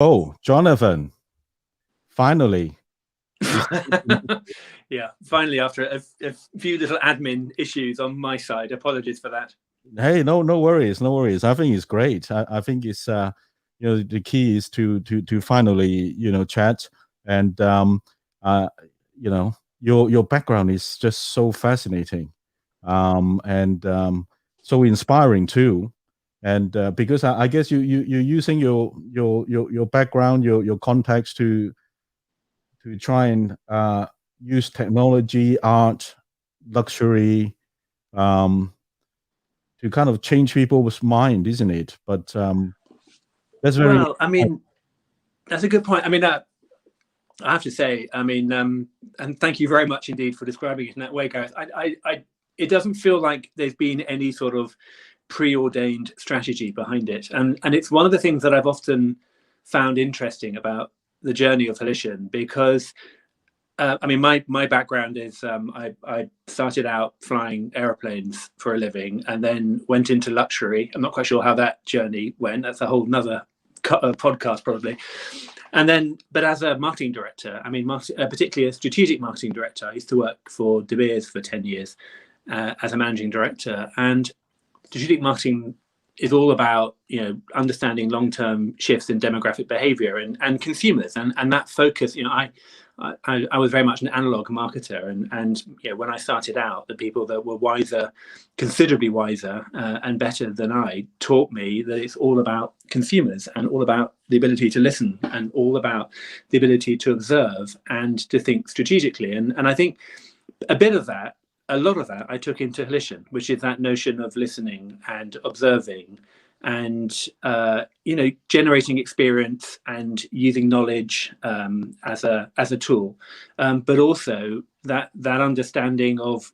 Oh, Jonathan, finally. We- Yeah, finally, after a few little admin issues on my side, apologies for that. Hey, no worries, no worries. I think it's great. I think it's the key is to finally, chat and uh you know your background is just so fascinating. And so inspiring too. And because I guess you're using your background, your context to try and use technology, art, luxury, um, to kind of change people's mind, isn't it? But that's very Well, I mean, that's a good point. I mean, I have to say, I mean, and thank you very much indeed for describing it in that way, Gareth. It doesn't feel like there's been any sort of preordained strategy behind it, and it's one of the things that I've often found interesting about the journey of Volition because I mean, my background is I started out flying aeroplanes for a living, and then went into luxury. I'm not quite sure how that journey went. That's a whole nother podcast probably. And then, but as a marketing director, I mean, particularly a strategic marketing director, I used to work for De Beers for 10 years as a managing director, and strategic marketing is all about understanding long-term shifts in demographic behavior and consumers and that focus. I was very much an analog marketer, and when I started out, the people that were wiser, considerably wiser and better than I, taught me that it's all about consumers and all about the ability to listen and all about the ability to observe and to think strategically. And I think a lot of that I took into Volition, which is that notion of listening and observing and generating experience and using knowledge as a tool, but also that understanding of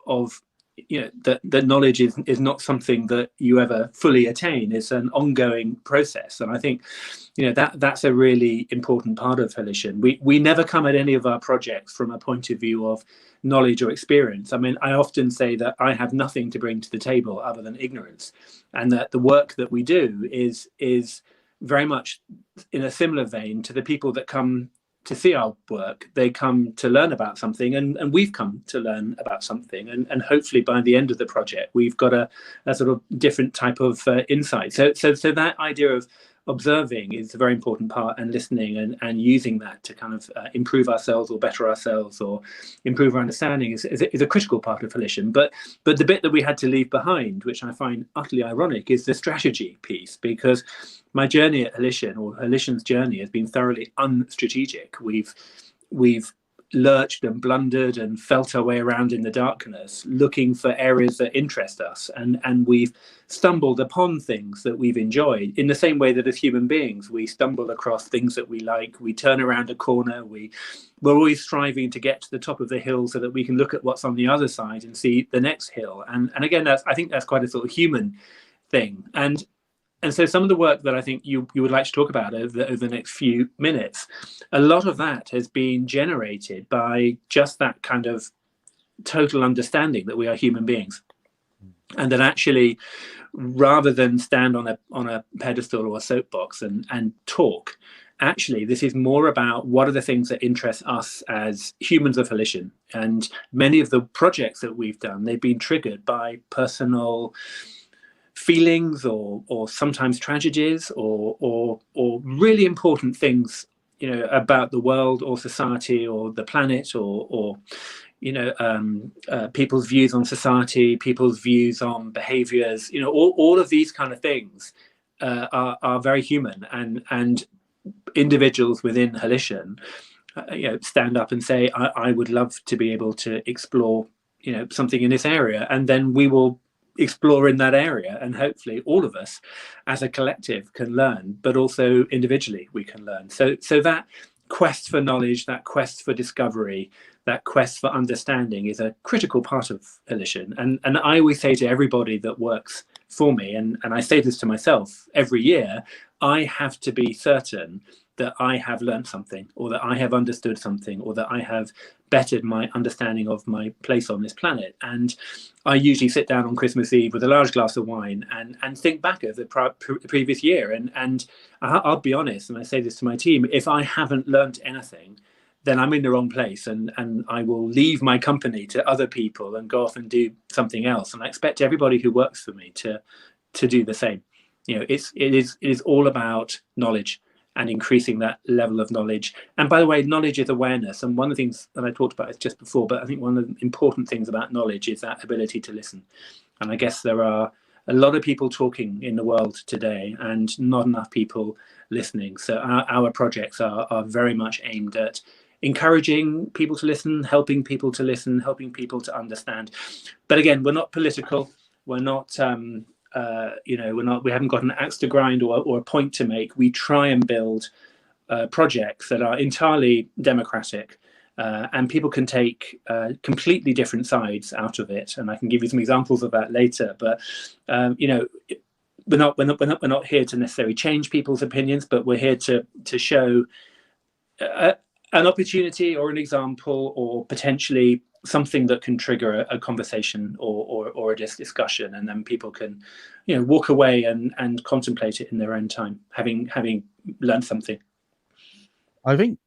that knowledge is not something that you ever fully attain. It's an ongoing process, and I think that's a really important part of Volition. We never come at any of our projects from a point of view of knowledge or experience. I mean, I often say that I have nothing to bring to the table other than ignorance, and that the work that we do is very much in a similar vein to the people that come to see our work. They come to learn about something, and we've come to learn about something, and hopefully by the end of the project we've got a sort of different type of insight. So that idea of observing is a very important part, and listening and using that to kind of improve ourselves or better ourselves or improve our understanding is a critical part of Volition. But the bit that we had to leave behind, which I find utterly ironic, is the strategy piece, because my journey at Volition, or Volition's journey, has been thoroughly unstrategic. We've lurched and blundered and felt our way around in the darkness, looking for areas that interest us, and we've stumbled upon things that we've enjoyed in the same way that as human beings we stumble across things that we like. We turn around a corner, we're always striving to get to the top of the hill so that we can look at what's on the other side and see the next hill. And again, I think that's quite a sort of human thing. And so some of the work that I think you would like to talk about over the next few minutes, a lot of that has been generated by just that kind of total understanding that we are human beings, and that actually, rather than stand on a pedestal or a soapbox and talk, actually this is more about what are the things that interest us as humans of Volition. And many of the projects that we've done, they've been triggered by personal feelings or sometimes tragedies or really important things about the world or society or the planet or people's views on society, people's views on behaviors, all of these kind of things are very human, and individuals within Volition stand up and say, I would love to be able to explore something in this area, and then we will explore in that area, and hopefully all of us as a collective can learn, but also individually we can learn. So that quest for knowledge, that quest for discovery, that quest for understanding is a critical part of Volition. And I always say to everybody that works for me, and I say this to myself every year, I have to be certain that I have learned something, or that I have understood something, or that I have bettered my understanding of my place on this planet. And I usually sit down on Christmas Eve with a large glass of wine and think back of the previous year. And I'll be honest, and I say this to my team, if I haven't learned anything, then I'm in the wrong place, and I will leave my company to other people and go off and do something else. And I expect everybody who works for me to do the same. You know, it is all about knowledge and increasing that level of knowledge. And by the way, knowledge is awareness. And one of the things that I talked about is just before, but I think one of the important things about knowledge is that ability to listen. And I guess there are a lot of people talking in the world today and not enough people listening. So our projects are very much aimed at encouraging people to listen, helping people to listen, helping people to understand. But again, we're not political. We're not, we haven't got an axe to grind or a point to make. We try and build projects that are entirely democratic, and people can take completely different sides out of it. And I can give you some examples of that later. But we're not here to necessarily change people's opinions, but we're here to show an opportunity or an example, or potentially something that can trigger a conversation or a discussion, and then people can, walk away and contemplate it in their own time, having learned something. I think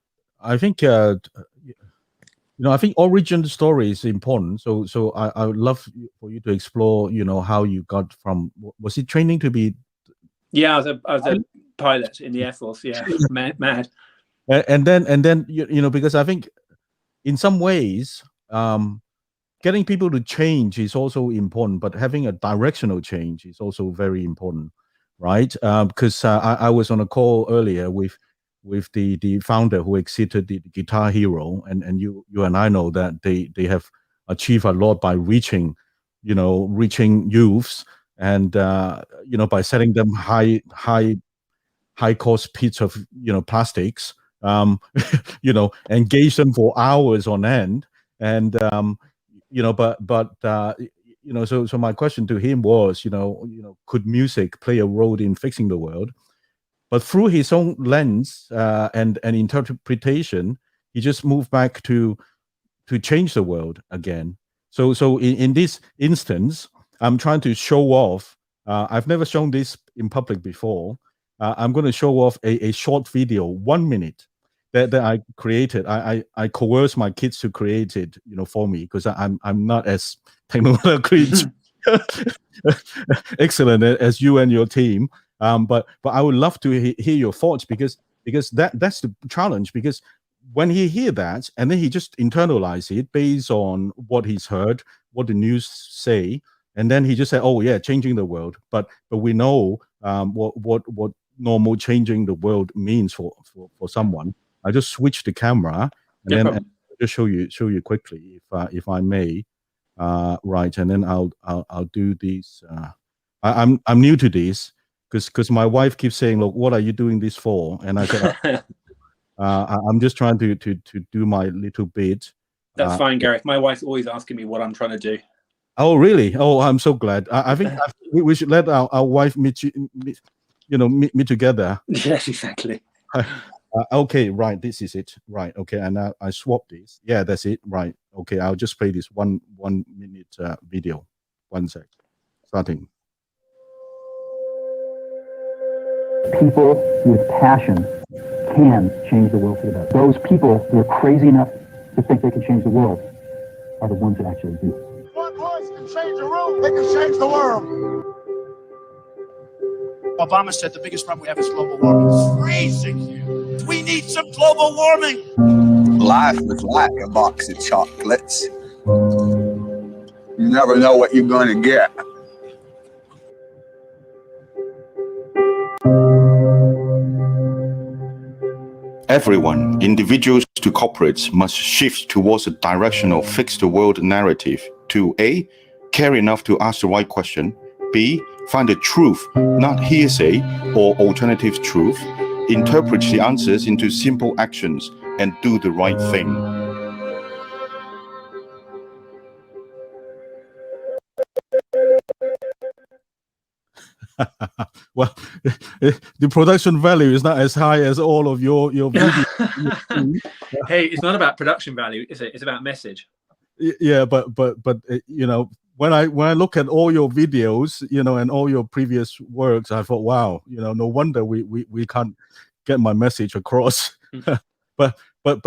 origin story is important. So I would love for you to explore, how you got from, was it training to be? Yeah, I was a pilot in the Air Force. Yeah, mad. And then because I think in some ways, getting people to change is also important, but having a directional change is also very important, right? Because I was on a call earlier with the founder who exited the Guitar Hero, and you and I know that they have achieved a lot by reaching youths, and by selling them high cost pieces of plastics, engage them for hours on end, and so my question to him was, could music play a role in fixing the world? But through his own lens and interpretation, he just moved back to change the world again. So in this instance, I'm trying to show off. I've never shown this in public before. I'm going to show off a short video, 1 minute, that I created. I coerced my kids to create it, for me, because I'm not as technically excellent as you and your team. But I would love to hear your thoughts, because that's the challenge. Because when he hear that, and then he just internalize it based on what he's heard, what the news say, and then he just said, "Oh yeah, changing the world." But we know what normal changing the world means for someone. I just switch the camera and then just show you quickly, if I may, right? And then I'll do these. I'm new to this because my wife keeps saying, "Look, what are you doing this for?" And I said, "I'm just trying to do my little bit." That's fine, Gareth. My wife's always asking me what I'm trying to do. Oh, really? Oh, I'm so glad. I think we should let our wife meet together. Yes, exactly. Okay, right. This is it. Right. Okay, and now I swap this. Yeah, that's it. Right. Okay, I'll just play this one minute video. 1 sec. Starting. People with passion can change the world for the better. Those people who are crazy enough to think they can change the world are the ones that actually do. One voice can change a room. They can change the world. Obama said the biggest problem we have is global warming. It's freezing here. We need some global warming. Life is like a box of chocolates. You never know what you're going to get. Everyone, individuals to corporates, must shift towards a directional fix the world narrative to A, care enough to ask the right question, B, find the truth, not hearsay or alternative truth, interpret the answers into simple actions, and do the right thing. Well, the production value is not as high as all of your videos. Hey, it's not about production value, is it? It's about message. Yeah, but you know, when I look at all your videos, you know, and all your previous works, I thought, wow, you know, no wonder we can't get my message across. but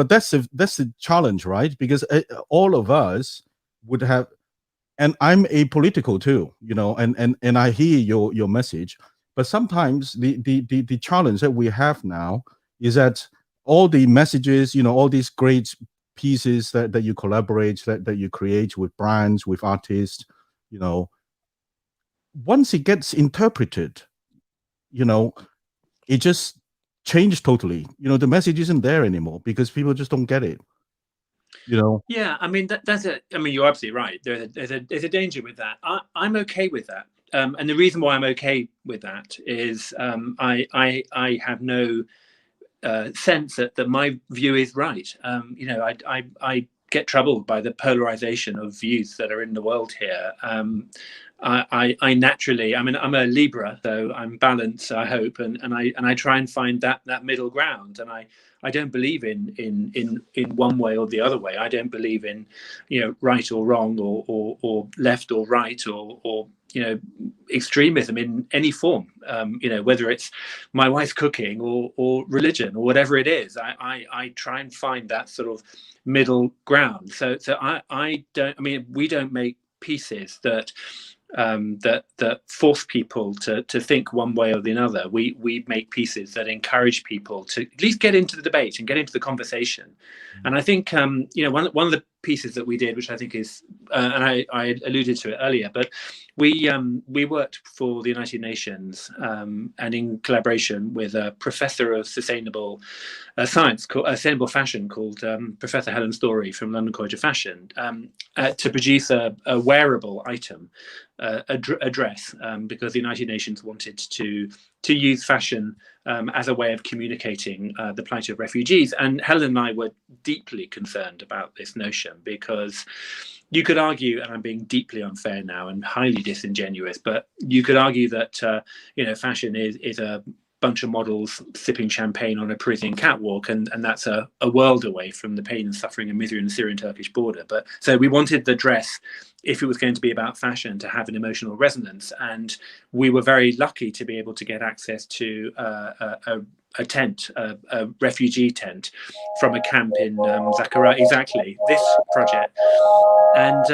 that's the challenge, right? Because all of us would have, and I'm apolitical too, you know, and I hear your message, but sometimes the challenge that we have now is that all the messages, you know, all these great pieces that you collaborate, that you create with brands, with artists, you know, once it gets interpreted, you know, it just changed totally. You know, the message isn't there anymore because people just don't get it. You know. Yeah, I mean I mean, you're absolutely right. There's a danger with that. I'm okay with that, and the reason why I'm okay with that is I have no sense that my view is right. You know, I get troubled by the polarization of views that are in the world here. I naturally, I mean, I'm a Libra, so I'm balanced, I hope, and I try and find that middle ground. And I don't believe in one way or the other way. I don't believe in, you know, right or wrong, or left or right, or you know, extremism in any form. You know, whether it's my wife's cooking or religion or whatever it is, I try and find that sort of middle ground. So I don't. I mean, we don't make pieces that force people to think one way or the other. We make pieces that encourage people to at least get into the debate and get into the conversation. And I think you know, one of the pieces that we did, which I think is and I alluded to it earlier, but we worked for the United Nations and in collaboration with a professor of sustainable science, sustainable fashion, called Professor Helen Story from London College of Fashion, to produce a wearable item, a dress, because the United Nations wanted to use fashion as a way of communicating the plight of refugees. And Helen and I were deeply concerned about this notion, because you could argue, and I'm being deeply unfair now and highly disingenuous, but you could argue that you know, fashion is a bunch of models sipping champagne on a Parisian catwalk, and that's a world away from the pain and suffering and misery in the Syrian-Turkish border. But so we wanted the dress, if it was going to be about fashion, to have an emotional resonance, and we were very lucky to be able to get access to a tent, a refugee tent from a camp in Zakaria, exactly this project. And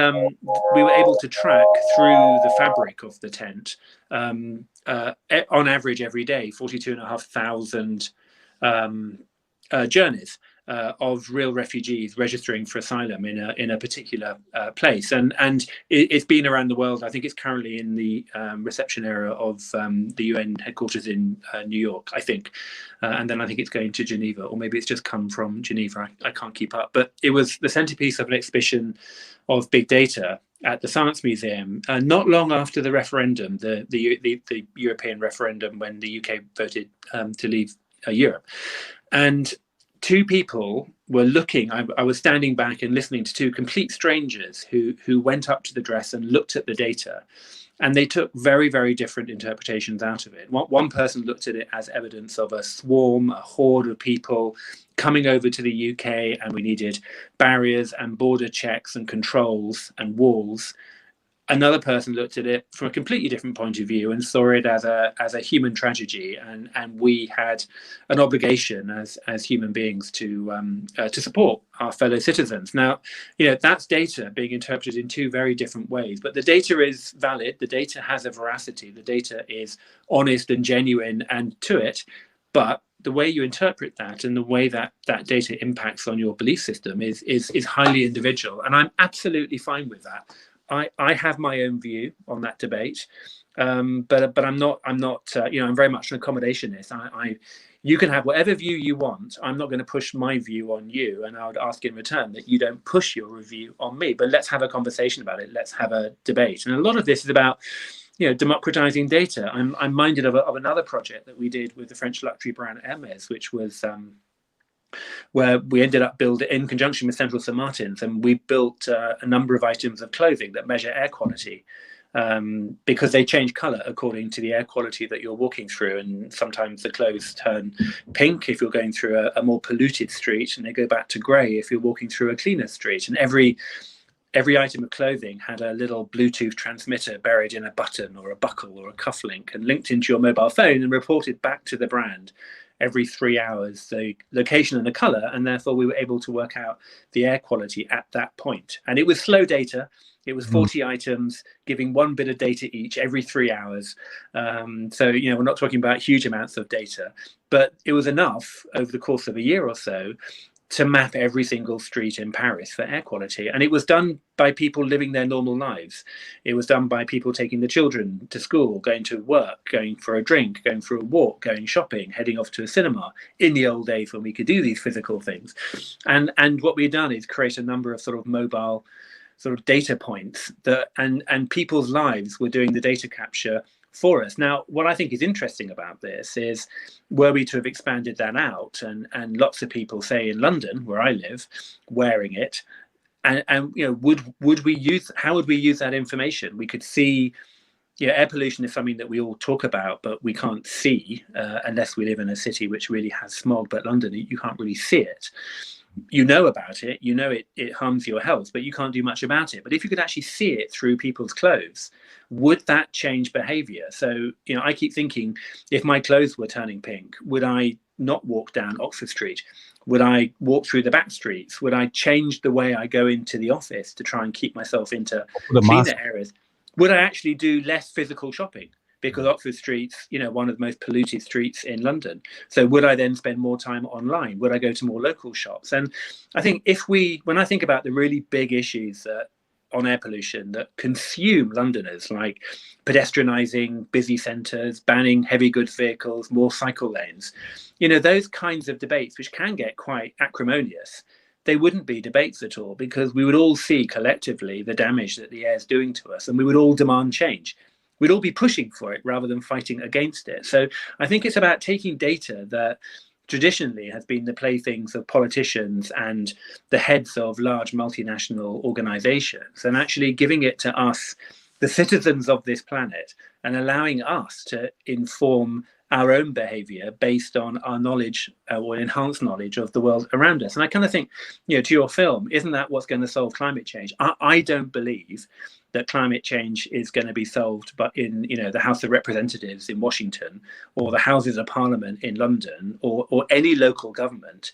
we were able to track through the fabric of the tent, on average every day, 42,500 journeys of real refugees registering for asylum in a particular place, and it's been around the world. I think it's currently in the reception area of the UN headquarters in New York, I think, and then I think it's going to Geneva, or maybe it's just come from Geneva. I can't keep up, but it was the centerpiece of an exhibition of big data at the Science Museum, not long after the referendum, the European referendum, when the UK voted to leave Europe. And two people were looking, I was standing back and listening to two complete strangers who went up to the dress and looked at the data, and they took very, very different interpretations out of it. One person looked at it as evidence of a swarm, a horde of people coming over to the UK, and we needed barriers and border checks and controls and walls. Another person looked at it from a completely different point of view and saw it as a human tragedy, and we had an obligation as human beings to support our fellow citizens. Now, you know, that's data being interpreted in two very different ways, but the data is valid. The data has a veracity. The data is honest and genuine and to it, but the way you interpret that and the way that data impacts on your belief system is highly individual, and I'm absolutely fine with that. I have my own view on that debate, but I'm not you know, I'm very much an accommodationist. You can have whatever view you want. I'm not going to push my view on you, and I would ask in return that you don't push your review on me. But let's have a conversation about it. Let's have a debate. And a lot of this is about, you know, democratizing data. I'm minded of another project that we did with the French luxury brand Hermes, which was where we ended up building in conjunction with Central St. Martins, and we built a number of items of clothing that measure air quality. because they change color according to the air quality that you're walking through. And sometimes the clothes turn pink if you're going through a more polluted street, and they go back to gray if you're walking through a cleaner street. And every item of clothing had a little Bluetooth transmitter buried in a button or a buckle or a cufflink and linked into your mobile phone and reported back to the brand every 3 hours the location and the color, and therefore we were able to work out the air quality at that point. And it was slow data. It was 40 items giving 1 bit of data each every 3 hours. So, you know, we're not talking about huge amounts of data, but it was enough over the course of a year or so to map every single street in Paris for air quality. And it was done by people living their normal lives. It was done by people taking the children to school, going to work, going for a drink, going for a walk, going shopping, heading off to a cinema in the old days when we could do these physical things. And what we've done is create a number of sort of mobile sort of data points that and people's lives were doing the data capture for us. Now, what I think is interesting about this is, were we to have expanded that out, and lots of people, say in London, where I live, wearing it, and you know, would we use, how would we use that information? We could see, you know, air pollution is something that we all talk about, but we can't see unless we live in a city which really has smog. But London, you can't really see it. You know about it, you know it harms your health, but you can't do much about it. But if you could actually see it through people's clothes, would that change behavior? So, you know, I keep thinking, if my clothes were turning pink, would I not walk down Oxford Street? Would I walk through the back streets? Would I change the way I go into the office to try and keep myself into cleaner areas? Would I actually do less physical shopping? Because Oxford Street's, you know, one of the most polluted streets in London. So would I then spend more time online? Would I go to more local shops? And I think when I think about the really big issues on air pollution that consume Londoners, like pedestrianising busy centres, banning heavy goods vehicles, more cycle lanes, you know, those kinds of debates, which can get quite acrimonious, they wouldn't be debates at all, because we would all see collectively the damage that the air is doing to us, and we would all demand change. We'd all be pushing for it rather than fighting against it. So I think it's about taking data that traditionally has been the playthings of politicians and the heads of large multinational organizations, and actually giving it to us, the citizens of this planet, and allowing us to inform our own behavior based on our knowledge or enhanced knowledge of the world around us. And I kind of think, you know, to your film, isn't that what's going to solve climate change? I don't believe that climate change is going to be solved but in, you know, the House of Representatives in Washington, or the Houses of Parliament in London, or any local government.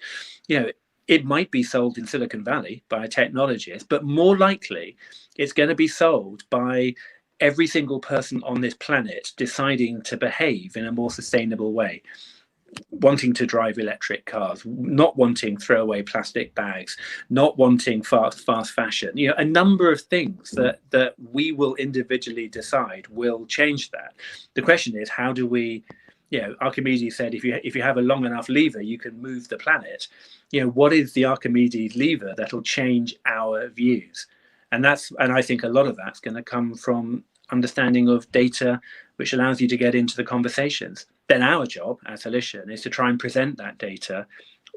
You know, it might be solved in Silicon Valley by a technologist, but more likely it's going to be solved by every single person on this planet deciding to behave in a more sustainable way, wanting to drive electric cars, not wanting throwaway plastic bags, not wanting fast fashion, you know, a number of things that we will individually decide will change that. The question is, how do we, you know, Archimedes said, if you have a long enough lever, you can move the planet. You know, what is the Archimedes lever that'll change our views? And I think a lot of that's going to come from understanding of data, which allows you to get into the conversations. Then our job as Volition is to try and present that data,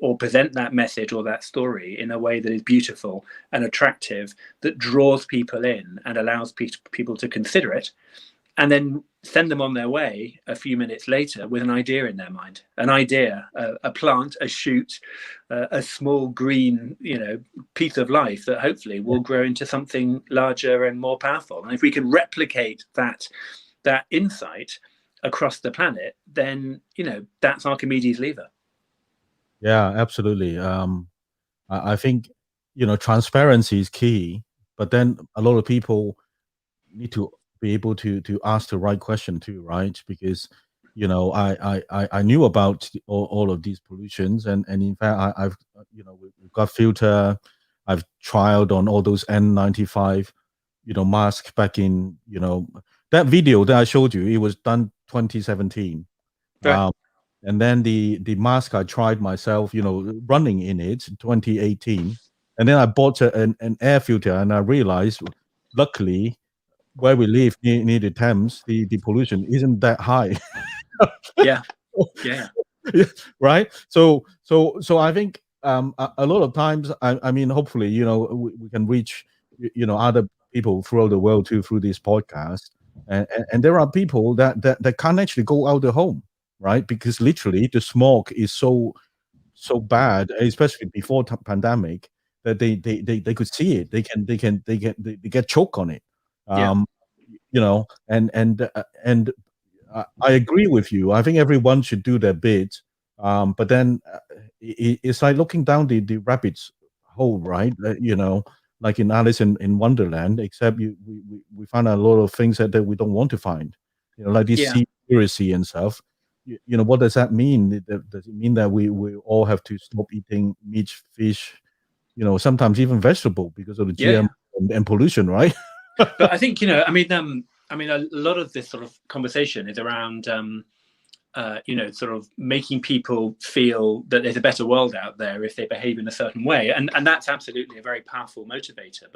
or present that message or that story in a way that is beautiful and attractive, that draws people in and allows people to consider it, and then send them on their way a few minutes later with an idea in their mind, an idea, a plant, a shoot, a small green, you know, piece of life that hopefully will grow into something larger and more powerful. And if we can replicate that insight across the planet, then, you know, that's Archimedes' lever. Yeah, absolutely. I think, you know, transparency is key, but then a lot of people need to be able to ask the right question too, right? Because, you know, I knew about all of these pollutions, and in fact I've you know, we've got filter. I've trialed on all those N95, you know, masks back in, you know, that video that I showed you. It was done 2017. Right. And then the mask I tried myself, you know, running in it 2018, and then I bought an air filter, and I realized, luckily, where we live near the Thames, the pollution isn't that high. Yeah. Right. So I think a lot of times, I mean, hopefully, you know, we can reach, you know, other people throughout the world too through this podcast, and there are people that can't actually go out the home, right? Because literally the smoke is so bad, especially before pandemic, that they could see it. They get choked on it. You know, and I agree with you. I think everyone should do their bit. But then it's like looking down the rabbit's hole, right? You know, like in Alice in Wonderland, except we find a lot of things that we don't want to find. You know, like this conspiracy and stuff. You know, what does that mean? Does it mean that we all have to stop eating meat, fish, you know, sometimes even vegetable because of the GM and pollution, right? But I think, you know, I mean, a lot of this sort of conversation is around, you know, sort of making people feel that there's a better world out there if they behave in a certain way, and that's absolutely a very powerful motivator.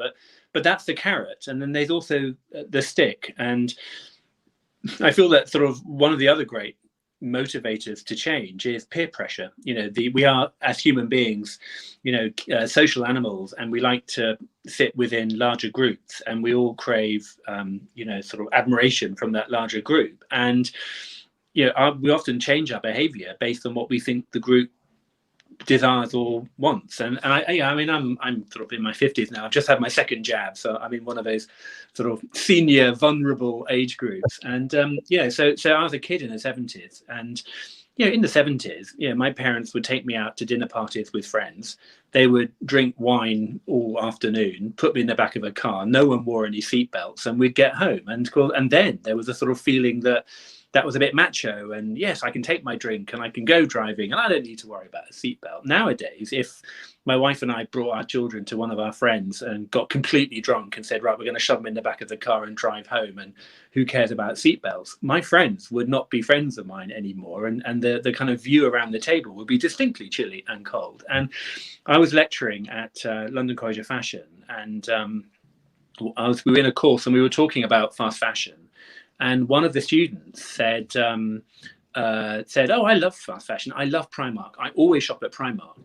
But that's the carrot, and then there's also the stick. And I feel that sort of one of the other great motivators to change is peer pressure. You know, we are, as human beings, you know, social animals, and we like to sit within larger groups, and we all crave you know, sort of admiration from that larger group. And you know, we often change our behavior based on what we think the group desires or wants. And I mean, I'm sort of in my 50s now. I've just had my second jab, so I'm in one of those sort of senior vulnerable age groups. And yeah, so I was a kid in the 70s, and you know, in the 70s, you know, my parents would take me out to dinner parties with friends. They would drink wine all afternoon, put me in the back of a car. No one wore any seatbelts, and we'd get home. And then there was a sort of feeling that was a bit macho, and yes, I can take my drink and I can go driving and I don't need to worry about a seatbelt. Nowadays, if my wife and I brought our children to one of our friends and got completely drunk and said, right, we're going to shove them in the back of the car and drive home, and who cares about seatbelts? My friends would not be friends of mine anymore, and the kind of view around the table would be distinctly chilly and cold. And I was lecturing at London College of Fashion, and we were in a course and we were talking about fast fashion. And one of the students said, "Oh, I love fast fashion. I love Primark. I always shop at Primark.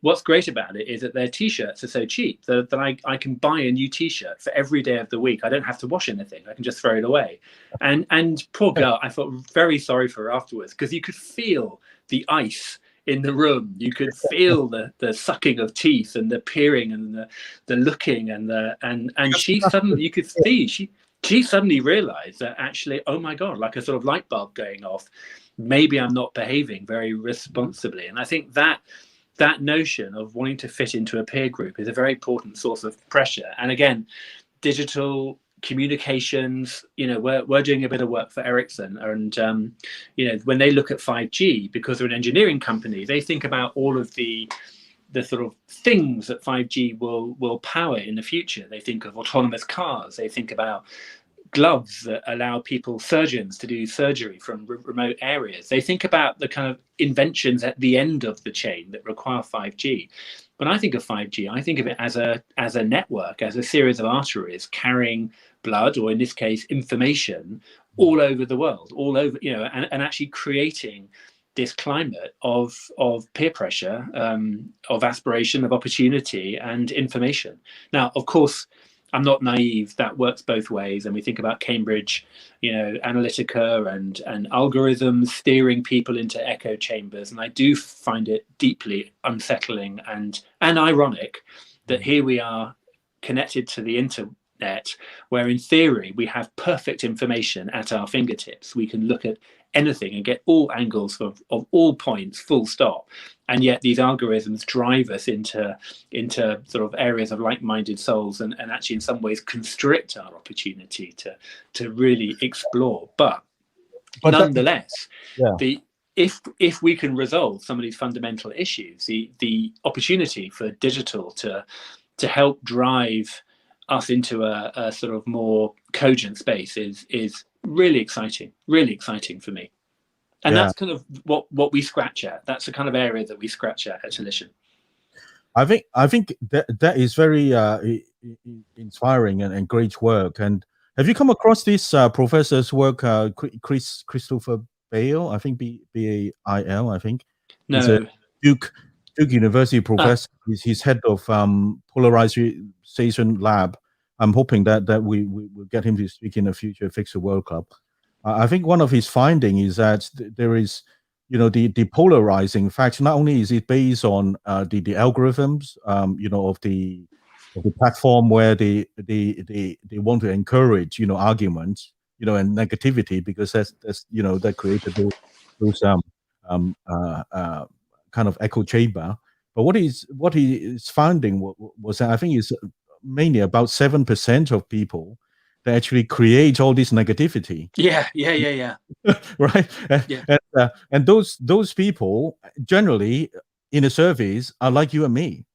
What's great about it is that their T-shirts are so cheap that I can buy a new T-shirt for every day of the week. I don't have to wash anything. I can just throw it away." And poor girl, I felt very sorry for her afterwards, because you could feel the ice in the room. You could feel the sucking of teeth and the peering and the looking and she suddenly, you could see she suddenly realized that actually, oh my God, like a sort of light bulb going off, maybe I'm not behaving very responsibly. And I think that notion of wanting to fit into a peer group is a very important source of pressure. And again, digital communications, you know, we're doing a bit of work for Ericsson, and you know, when they look at 5G, because they're an engineering company, they think about all of the sort of things that 5G will power in the future. They think of autonomous cars. They think about gloves that allow surgeons to do surgery from remote areas. They think about the kind of inventions at the end of the chain that require 5G. When I think of 5G, I think of it as a network, as a series of arteries carrying blood, or in this case, information, all over the world, all over, you know, and actually creating this climate of peer pressure, of aspiration, of opportunity and information. Now, of course, I'm not naive. That works both ways. And we think about Cambridge, you know, Analytica and algorithms steering people into echo chambers. And I do find it deeply unsettling and ironic that here we are connected to the internet, where in theory we have perfect information at our fingertips. We can look at anything and get all angles of all points, full stop. And yet these algorithms drive us into sort of areas of like-minded souls, and actually in some ways constrict our opportunity to really explore. But nonetheless, if we can resolve some of these fundamental issues, the opportunity for digital to help drive us into a sort of more cogent space is really exciting for me. And that's kind of what we scratch at. That's the kind of area that we scratch at Telition. I think that is very inspiring and great work. And have you come across this professor's work, Christopher Bail? I think Bail. I think. No. He's a Duke University professor. He's head of polarization lab I'm hoping that we will get him to speak in the future Fix the World Club. I think one of his findings is that there is, the polarizing fact. Not only is it based on the algorithms, of the platform where they want to encourage, arguments, and negativity, because that's that created those kind of echo chamber. But what he is finding was that I think it's mainly about 7% of people that actually create all this negativity. Yeah. Right. Yeah. And those people generally in the surveys are like you and me.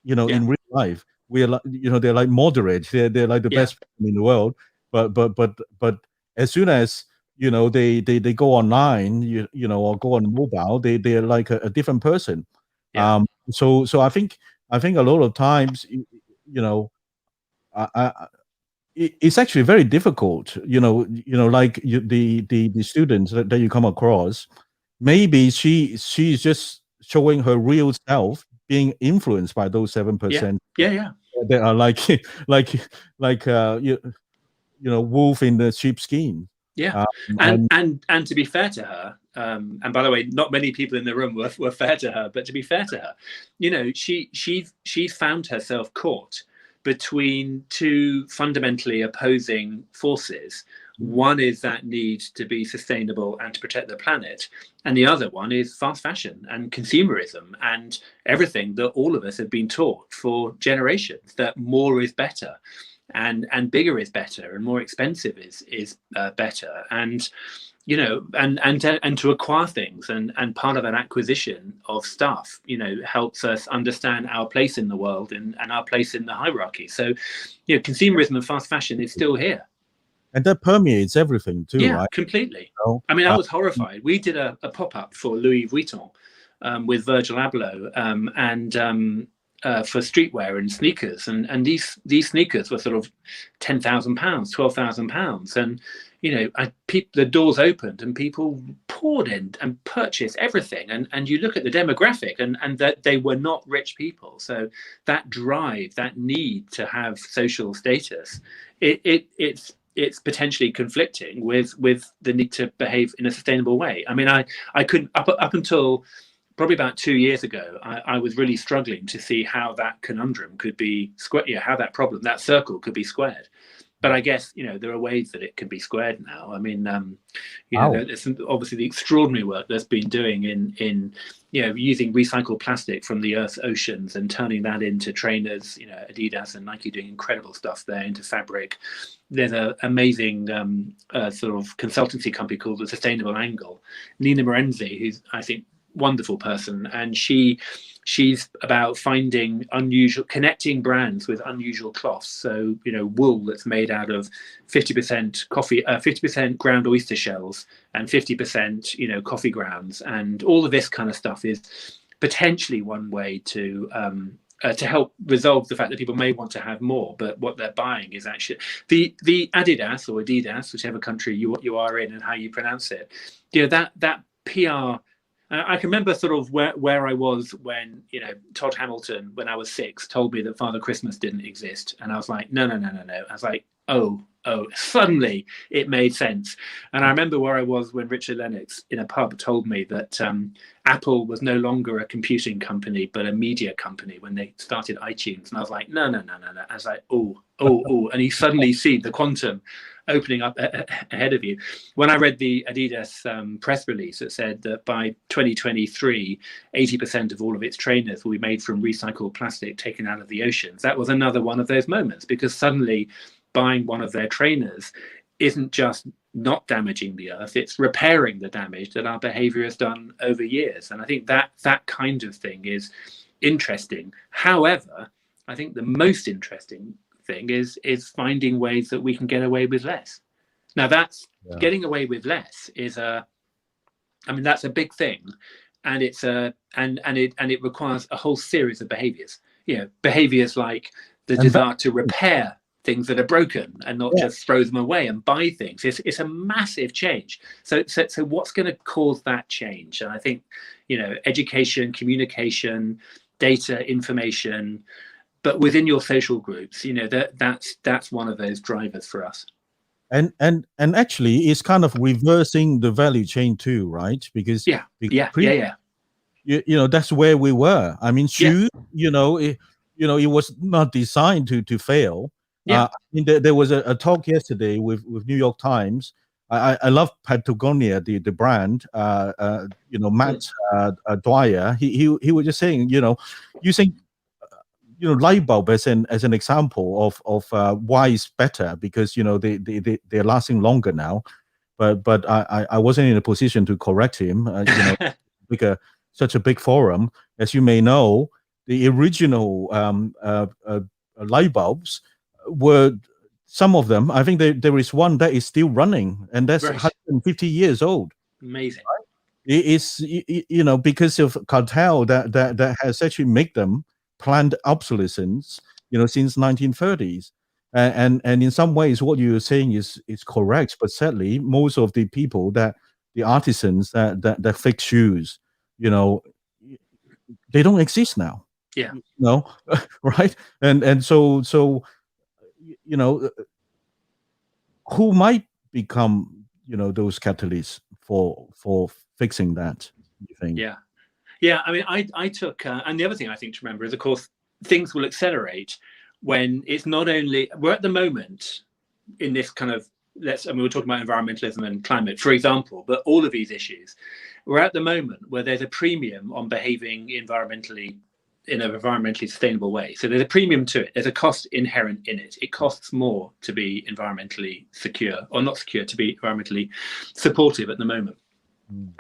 In real life, we are like, they're like moderate. They're like the best people in the world. But as soon as they go online, or go on mobile, they're like a different person. Yeah. So I think a lot of times, it's actually very difficult. Like the students that you come across, maybe she's just showing her real self, being influenced by those 7%. Yeah. That are like wolf in the sheepskin. Yeah. And to be fair to her, and by the way, not many people in the room were fair to her, but to be fair to her, she found herself caught between two fundamentally opposing forces. One is that need to be sustainable and to protect the planet, and the other one is fast fashion and consumerism and everything that all of us have been taught for generations, that more is better, and bigger is better, and more expensive is better, and and to acquire things, and part of an acquisition of stuff helps us understand our place in the world and our place in the hierarchy. So consumerism and fast fashion is still here, and that permeates everything too, right? Completely. I mean, I was horrified. We did a pop-up for Louis Vuitton with Virgil Abloh and for streetwear and sneakers, and these sneakers were sort of £10,000, £12,000, and the doors opened and people poured in and purchased everything, and you look at the demographic, and that they were not rich people. So that drive, that need to have social status, it's potentially conflicting with the need to behave in a sustainable way. I mean, I couldn't up until probably about 2 years ago, I was really struggling to see how that conundrum could be squared, how that problem, that circle could be squared. But I guess, there are ways that it can be squared now. I mean, there's obviously the extraordinary work that's been doing in using recycled plastic from the Earth's oceans and turning that into trainers, Adidas and Nike doing incredible stuff there, into fabric. There's an amazing sort of consultancy company called The Sustainable Angle. Nina Morenzi, who's, I think, wonderful person, and she's about finding connecting brands with unusual cloths. So wool that's made out of 50% coffee, 50% ground oyster shells, and 50% coffee grounds, and all of this kind of stuff is potentially one way to help resolve the fact that people may want to have more, but what they're buying is actually the Adidas or Adidas, whichever country you are in and how you pronounce it. That PR. I can remember sort of where I was when Todd Hamilton, when I was 6, told me that Father Christmas didn't exist, and I was like, no. I was like, oh, suddenly it made sense. And I remember where I was when Richard Lennox in a pub told me that Apple was no longer a computing company but a media company when they started iTunes, and I was like, no. I was like, oh, and you suddenly see the quantum opening up ahead of you. When I read the Adidas press release that said that by 2023, 80% of all of its trainers will be made from recycled plastic taken out of the oceans, that was another one of those moments, because suddenly buying one of their trainers isn't just not damaging the earth, it's repairing the damage that our behavior has done over years. And I think that kind of thing is interesting. However, I think the most interesting thing is finding ways that we can get away with less. Now getting away with less is that's a big thing, and it's and it requires a whole series of behaviors. Behaviors like the desire to repair things that are broken and not just throw them away and buy things. It's a massive change. So what's going to cause that change? And I think education, communication, data, information, but within your social groups, you know, that's one of those drivers for us. And actually, it's kind of reversing the value chain too, right? Because Yeah. You know, that's where we were. I mean, shoes, you know, it was not designed to fail. Yeah. I mean, there was a talk yesterday with New York Times. I love Patagonia, the brand. You know, Matt Dwyer. He was just saying, you know, using light bulb as an example of why it's better, because you know they're lasting longer now. But I wasn't in a position to correct him. You know, such a big forum, as you may know, the original light bulbs were, some of them, I think there is one that is still running, and that's 150 years old. Amazing. It is, you know, because of cartel that has actually made them planned obsolescence, you know, since 1930s. And in some ways, what you're saying is correct, but sadly, most of the people the artisans that fix shoes, you know, they don't exist now. Yeah. You know, right? And so you know, who might become, you know, those catalysts for fixing that, you think? Yeah. I mean, I took, and the other thing I think to remember is, of course, things will accelerate when it's not only, we're at the moment in this kind of, we're talking about environmentalism and climate, for example, but all of these issues, we're at the moment where there's a premium on behaving environmentally in an environmentally sustainable way. So there's a premium to it. There's a cost inherent in it. It costs more to be environmentally secure, or not secure, to be environmentally supportive at the moment.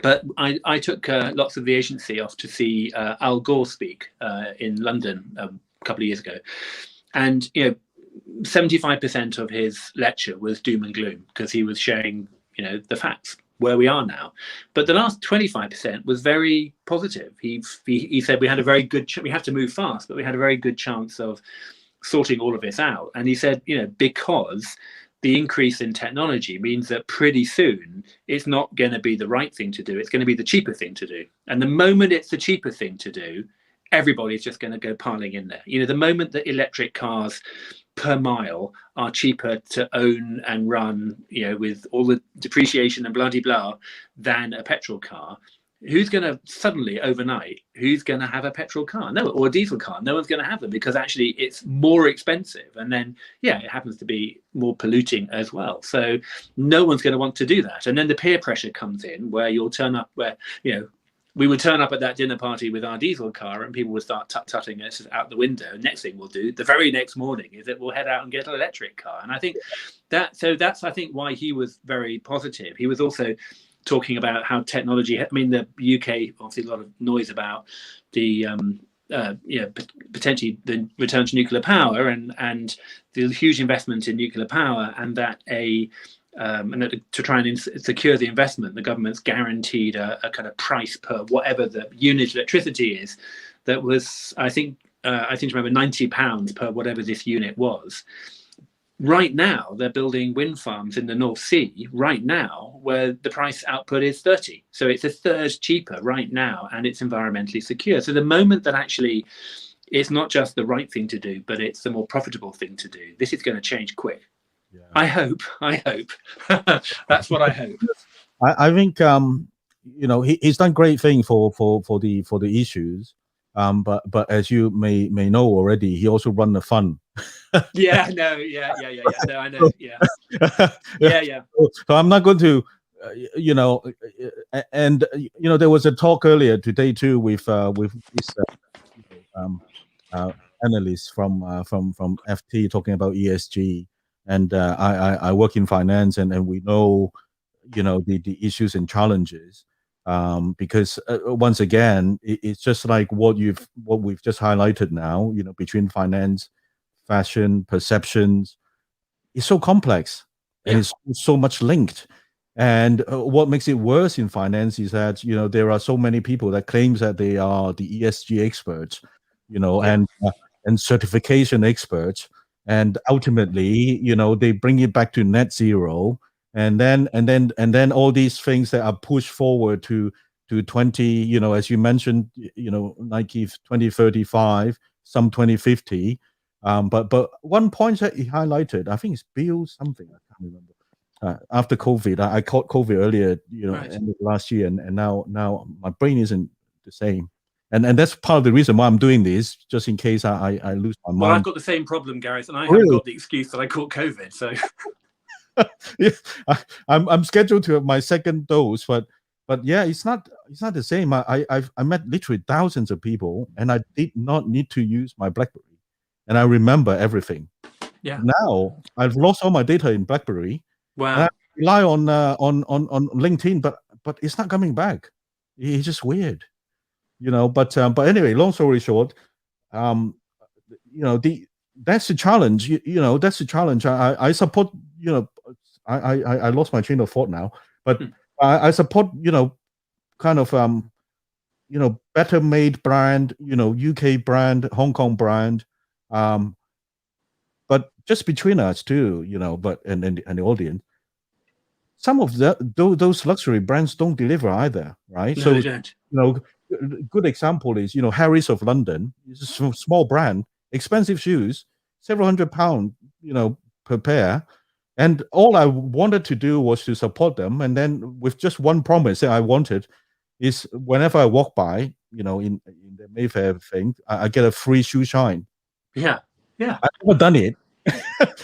But I took lots of the agency off to see Al Gore speak in London a couple of years ago. And, you know, 75% of his lecture was doom and gloom, because he was sharing, you know, the facts, where we are now. But the last 25% was very positive. He said we had a very good, we have to move fast, but we had a very good chance of sorting all of this out. And he said, you know, because the increase in technology means that pretty soon it's not going to be the right thing to do. It's going to be the cheaper thing to do. And the moment it's the cheaper thing to do, everybody's just going to go piling in there. You know, the moment that electric cars per mile are cheaper to own and run, you know, with all the depreciation and blah than a petrol car, who's going to suddenly overnight, who's going to have a petrol car? No, or a diesel car. No one's going to have them, because actually it's more expensive. And then, yeah, it happens to be more polluting as well. So no one's going to want to do that. And then the peer pressure comes in, where you'll turn up, where, you know, we would turn up at that dinner party with our diesel car, and people would start tut-tutting us out the window. Next thing we'll do, the very next morning, is that we'll head out and get an electric car. And I think that's I think why he was very positive. He was also talking about how technology, I mean, the UK, obviously a lot of noise about the potentially the return to nuclear power and the huge investment in nuclear power, and that to try and secure the investment, the government's guaranteed a kind of price per whatever the unit of electricity is. That was, I think to remember, £90 per whatever this unit was. Right now, they're building wind farms in the North Sea right now, where the price output is 30. So it's a third cheaper right now, and it's environmentally secure. So the moment that actually it's not just the right thing to do, but it's the more profitable thing to do, this is going to change quick. Yeah. I hope. That's what I hope. I think you know, he's done great thing for the issues. But as you may know already, he also run the fund. Yeah, no, yeah. No, I know, yeah. Yeah. So I'm not going to, you know, and you know, there was a talk earlier today too with this analyst from FT talking about ESG, and I work in finance, and we know, you know, the issues and challenges. Because once again, it's just like what we've just highlighted now, you know, between finance, fashion, perceptions, it's so complex, and it's so much linked. And what makes it worse in finance is that, you know, there are so many people that claims that they are the ESG experts, you know, and certification experts, and ultimately, you know, they bring it back to net zero. And then all these things that are pushed forward to 20, you know, as you mentioned, you know, Nike 2035, some 2050, But one point that he highlighted, I think it's Bill something, I can't remember. After COVID, I caught COVID earlier, Right. end of last year, and now my brain isn't the same, and that's part of the reason why I'm doing this, just in case I lose my Well, I've mind. got the same problem, Gareth, and I Really? haven't got the excuse that I caught COVID. So Yeah, I'm scheduled to have my second dose, but yeah, it's not the same. I met literally thousands of people, and I did not need to use my BlackBerry, and I remember everything. Yeah. Now I've lost all my data in BlackBerry. And I wow. rely on LinkedIn, but it's not coming back. It's just weird, But anyway, long story short, that's the challenge. That's the challenge. I support. I lost my train of thought now, but I support. Kind of better made brand. UK brand, Hong Kong brand. But just between us too, but and the audience, some of those luxury brands don't deliver either, right? No, So they don't. good example is Harry's of London. It's a small brand, expensive shoes, several £100, per pair. And all I wanted to do was to support them, and then with just one promise that I wanted is whenever I walk by, in the Mayfair thing, I get a free shoe shine. Yeah. Yeah. I've never done it.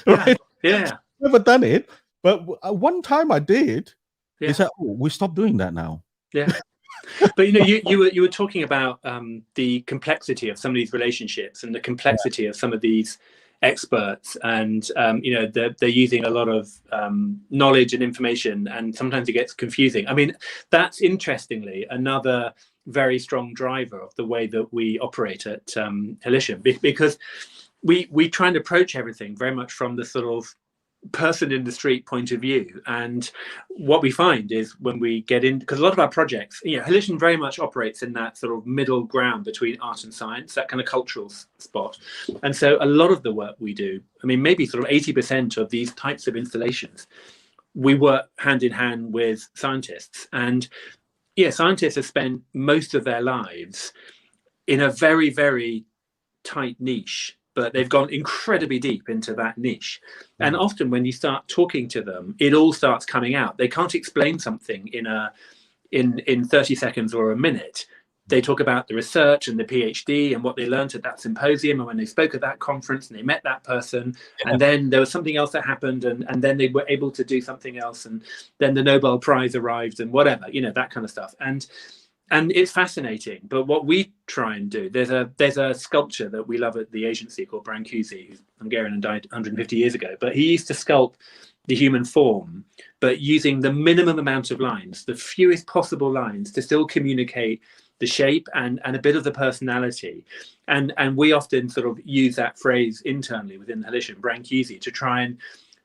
Right? Yeah. Never done it, but one time I did. Yeah. They said, "Oh, we stopped doing that now." Yeah. But you were talking about the complexity of some of these relationships and the complexity of some of these experts, and they're using a lot of knowledge and information, and sometimes it gets confusing. I mean, that's interestingly another very strong driver of the way that we operate at Halisham, because we try and approach everything very much from the sort of person in the street point of view. And what we find is when we get in, because a lot of our projects, Halisham very much operates in that sort of middle ground between art and science, that kind of cultural spot. And so a lot of the work we do, I mean, maybe sort of 80% of these types of installations, we work hand in hand with scientists. And scientists have spent most of their lives in a very, very tight niche, but they've gone incredibly deep into that niche. And often when you start talking to them, it all starts coming out. They can't explain something in 30 seconds or a minute. They talk about the research and the PhD and what they learned at that symposium, and when they spoke at that conference and they met that person, and then there was something else that happened, and then they were able to do something else, and then the Nobel Prize arrived and whatever, that kind of stuff. And it's fascinating. But what we try and do, there's a sculpture that we love at the agency called Brancusi, who's Hungarian and died 150 years ago. But he used to sculpt the human form, but using the minimum amount of lines, the fewest possible lines, to still communicate the shape and a bit of the personality. And we often sort of use that phrase internally within Halisham, Brancusi, to try and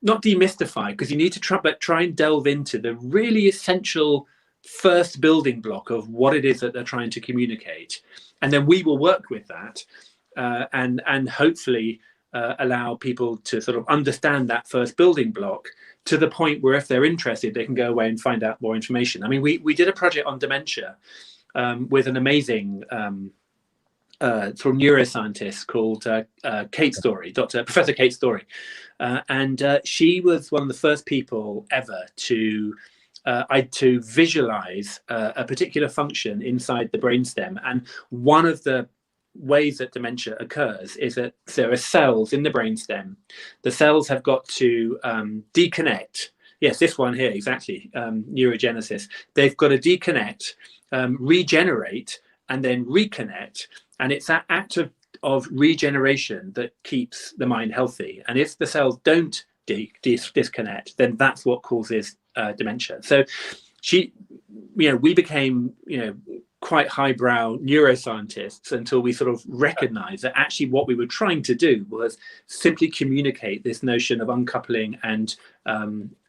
not demystify, because you need to try and delve into the really essential first building block of what it is that they're trying to communicate, and then we will work with that and hopefully allow people to sort of understand that first building block to the point where if they're interested, they can go away and find out more information. I mean, we did a project on dementia with an amazing sort of neuroscientist called Kate Story, Professor Kate Story, and she was one of the first people ever to visualize a particular function inside the brainstem. And one of the ways that dementia occurs is that there are cells in the brainstem. The cells have got to deconnect. Yes, this one here, exactly, neurogenesis. They've got to deconnect, regenerate, and then reconnect. And it's that act of regeneration that keeps the mind healthy. And if the cells don't disconnect, then that's what causes dementia. So we became, quite highbrow neuroscientists until we sort of recognized that actually what we were trying to do was simply communicate this notion of uncoupling and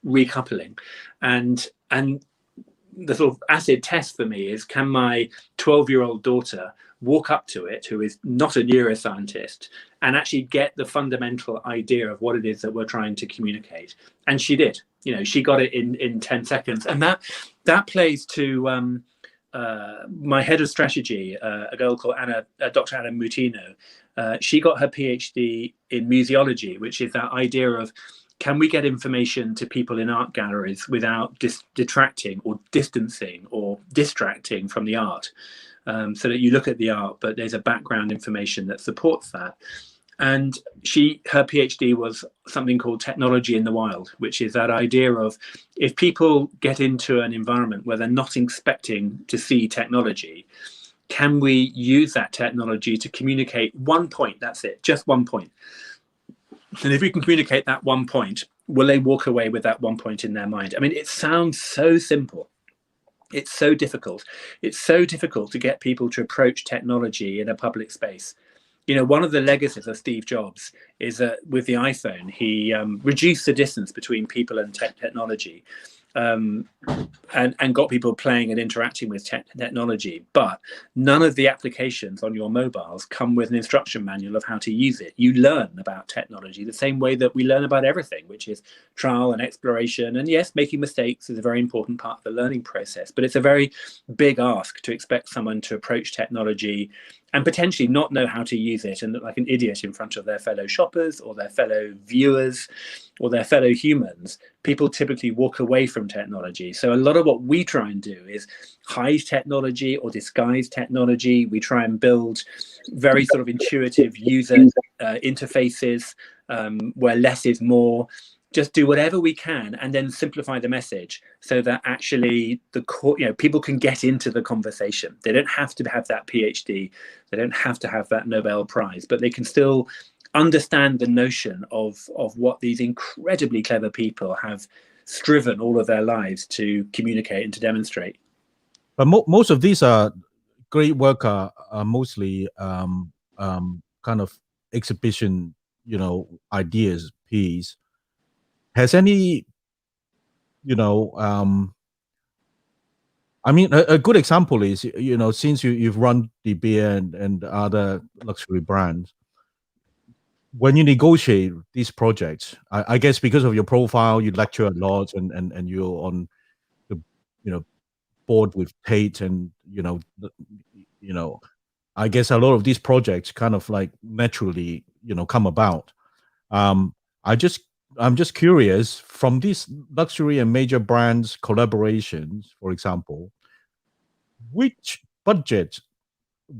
recoupling. And the sort of acid test for me is, can my 12-year-old daughter walk up to it, who is not a neuroscientist, and actually get the fundamental idea of what it is that we're trying to communicate? And she did. She got it in 10 seconds. And that plays to my head of strategy, a girl called Dr. Anna Mutino, she got her PhD in museology, which is that idea of, can we get information to people in art galleries without detracting or distancing or distracting from the art, so that you look at the art, but there's a background information that supports that. And her PhD was something called technology in the wild, which is that idea of, if people get into an environment where they're not expecting to see technology, can we use that technology to communicate one point? That's it, just one point. And if we can communicate that one point, will they walk away with that one point in their mind? I mean, it sounds so simple. It's so difficult. It's so difficult to get people to approach technology in a public space. You know, one of the legacies of Steve Jobs is that with the iPhone, he reduced the distance between people and technology, and got people playing and interacting with technology. But none of the applications on your mobiles come with an instruction manual of how to use it. You learn about technology the same way that we learn about everything, which is trial and exploration. And yes, making mistakes is a very important part of the learning process, but it's a very big ask to expect someone to approach technology and potentially not know how to use it and look like an idiot in front of their fellow shoppers or their fellow viewers or their fellow humans. People typically walk away from technology. So a lot of what we try and do is hide technology or disguise technology. We try and build very sort of intuitive user interfaces where less is more. Just do whatever we can and then simplify the message so that actually people can get into the conversation. They don't have to have that PhD. They don't have to have that Nobel Prize, but they can still understand the notion of what these incredibly clever people have striven all of their lives to communicate and to demonstrate. But most of these are great work are mostly kind of exhibition, ideas piece. Has any, I mean, a good example is, since you've run De Beer and other luxury brands, when you negotiate these projects, I guess because of your profile, you lecture a lot and you're on the, board with Tate and, I guess a lot of these projects kind of like naturally, come about. I'm just curious, from these luxury and major brands collaborations, for example, which budget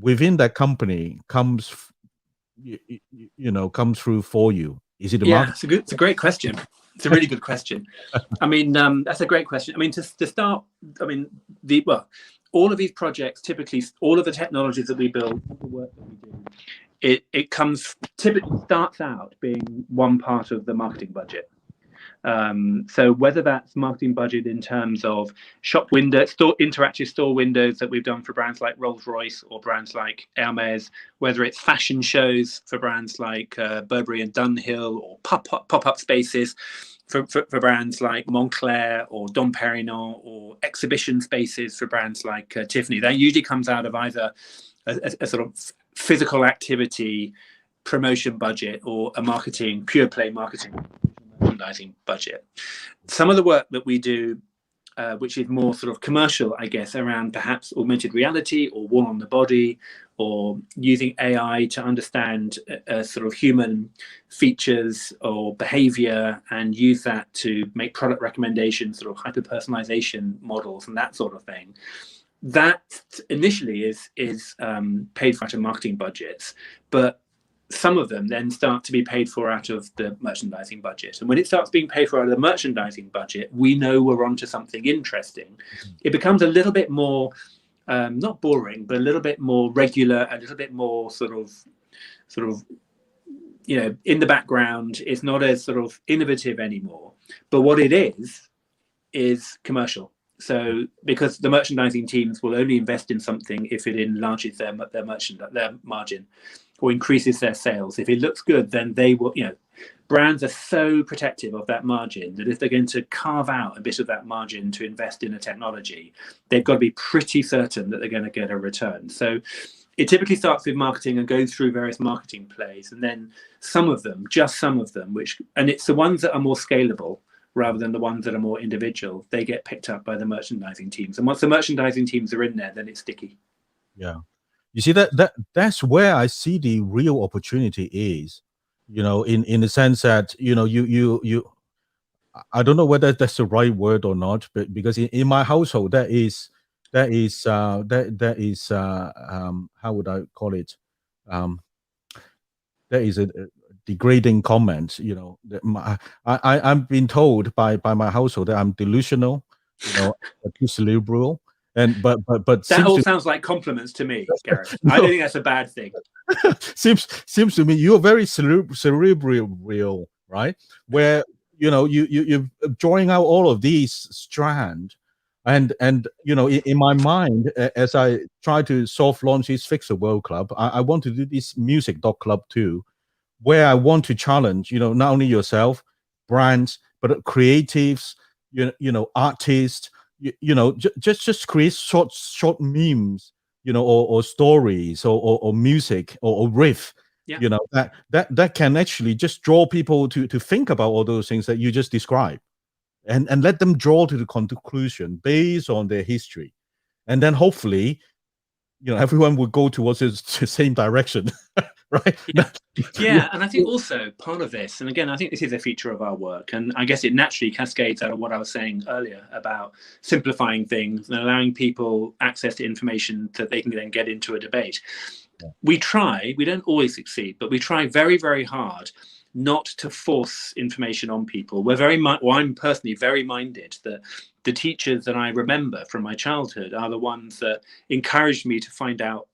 within that company comes through for you? Is it it's a great question. It's a really good question. I mean, that's a great question. I mean, to start, I mean, all of these projects, typically, all of the technologies that we build, all the work that we do, it typically starts out being one part of the marketing budget. So whether that's marketing budget in terms of shop windows, interactive store windows that we've done for brands like Rolls-Royce or brands like Hermes, whether it's fashion shows for brands like Burberry and Dunhill, or pop-up spaces for brands like Moncler or Dom Perignon, or exhibition spaces for brands like Tiffany, that usually comes out of either a sort of physical activity promotion budget or a pure play marketing merchandising budget. Some of the work that we do, which is more sort of commercial, I guess, around perhaps augmented reality or wall on the body, or using AI to understand sort of human features or behavior and use that to make product recommendations, sort of hyper-personalization models and that sort of thing. That initially is paid for out of marketing budgets, but some of them then start to be paid for out of the merchandising budget. And when it starts being paid for out of the merchandising budget, we know we're onto something interesting. It becomes a little bit more, not boring, but a little bit more regular, a little bit more sort of, in the background. It's not as sort of innovative anymore. But what it is commercial. So because the merchandising teams will only invest in something if it enlarges their margin or increases their sales. If it looks good, then they will, brands are so protective of that margin that if they're going to carve out a bit of that margin to invest in a technology, they've got to be pretty certain that they're going to get a return. So it typically starts with marketing and goes through various marketing plays. And then just some of them, and it's the ones that are more scalable, rather than the ones that are more individual. They get picked up by the merchandising teams, and once the merchandising teams are in there, then it's sticky. Yeah, you see that's where I see the real opportunity is, in the sense that you I don't know whether that's the right word or not, but because in my household that is how would I call it? There is a degrading comment. I've been told by my household that I'm delusional, too cerebral, but that all sounds like compliments to me, Gareth. No. I don't think that's a bad thing. seems to me you're very cerebral, right? Where you're drawing out all of these strands. And in my mind, as I try to soft launch this Fix the World Club, I want to do this music club too, where I want to challenge, not only yourself, brands, but creatives, artists, just create short memes, or stories or music or riff. Yeah. That can actually just draw people to think about all those things that you just described. And let them draw to the conclusion based on their history, and then hopefully, everyone will go towards the same direction, right? Yeah, and I think also part of this, and again, I think this is a feature of our work, and I guess it naturally cascades out of what I was saying earlier about simplifying things and allowing people access to information that they can then get into a debate. We don't always succeed, but we try very, very hard not to force information on people. I'm personally very minded that the teachers that I remember from my childhood are the ones that encouraged me to find out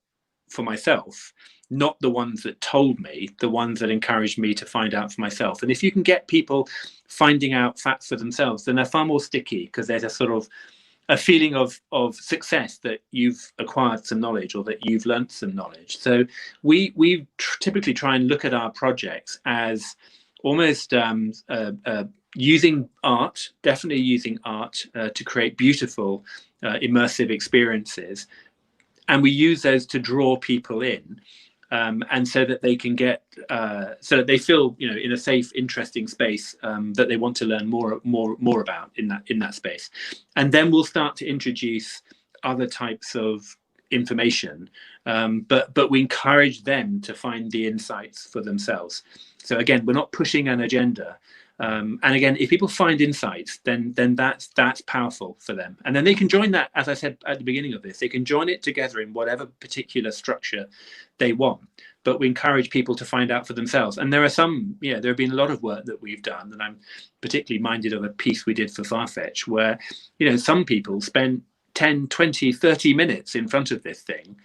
for myself, not the ones that told me, the ones that encouraged me to find out for myself. And if you can get people finding out facts for themselves, then they're far more sticky, because there's a sort of a feeling of success that you've acquired some knowledge or that you've learnt some knowledge. So we typically try and look at our projects as almost using art, definitely using art to create beautiful, immersive experiences. And we use those to draw people in. And so that they can get, so that they feel, in a safe, interesting space that they want to learn more about in that space. And then we'll start to introduce other types of information, but we encourage them to find the insights for themselves. So again, we're not pushing an agenda. And again, if people find insights, then that's powerful for them. And then they can join that, as I said at the beginning of this, they can join it together in whatever particular structure they want. But we encourage people to find out for themselves. And there are some, there have been a lot of work that we've done, and I'm particularly minded of a piece we did for Farfetch, where, some people spent 10, 20, 30 minutes in front of this thing,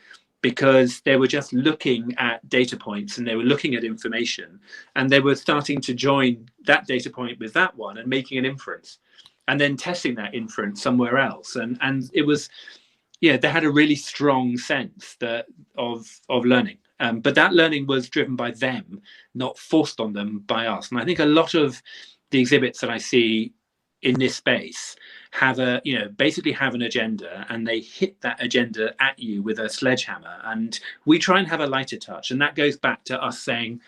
because they were just looking at data points and they were looking at information, and they were starting to join that data point with that one and making an inference, and then testing that inference somewhere else. And it was, they had a really strong sense of learning. But that learning was driven by them, not forced on them by us. And I think a lot of the exhibits that I see in this space have basically have an agenda, and they hit that agenda at you with a sledgehammer. And we try and have a lighter touch, and that goes back to us saying,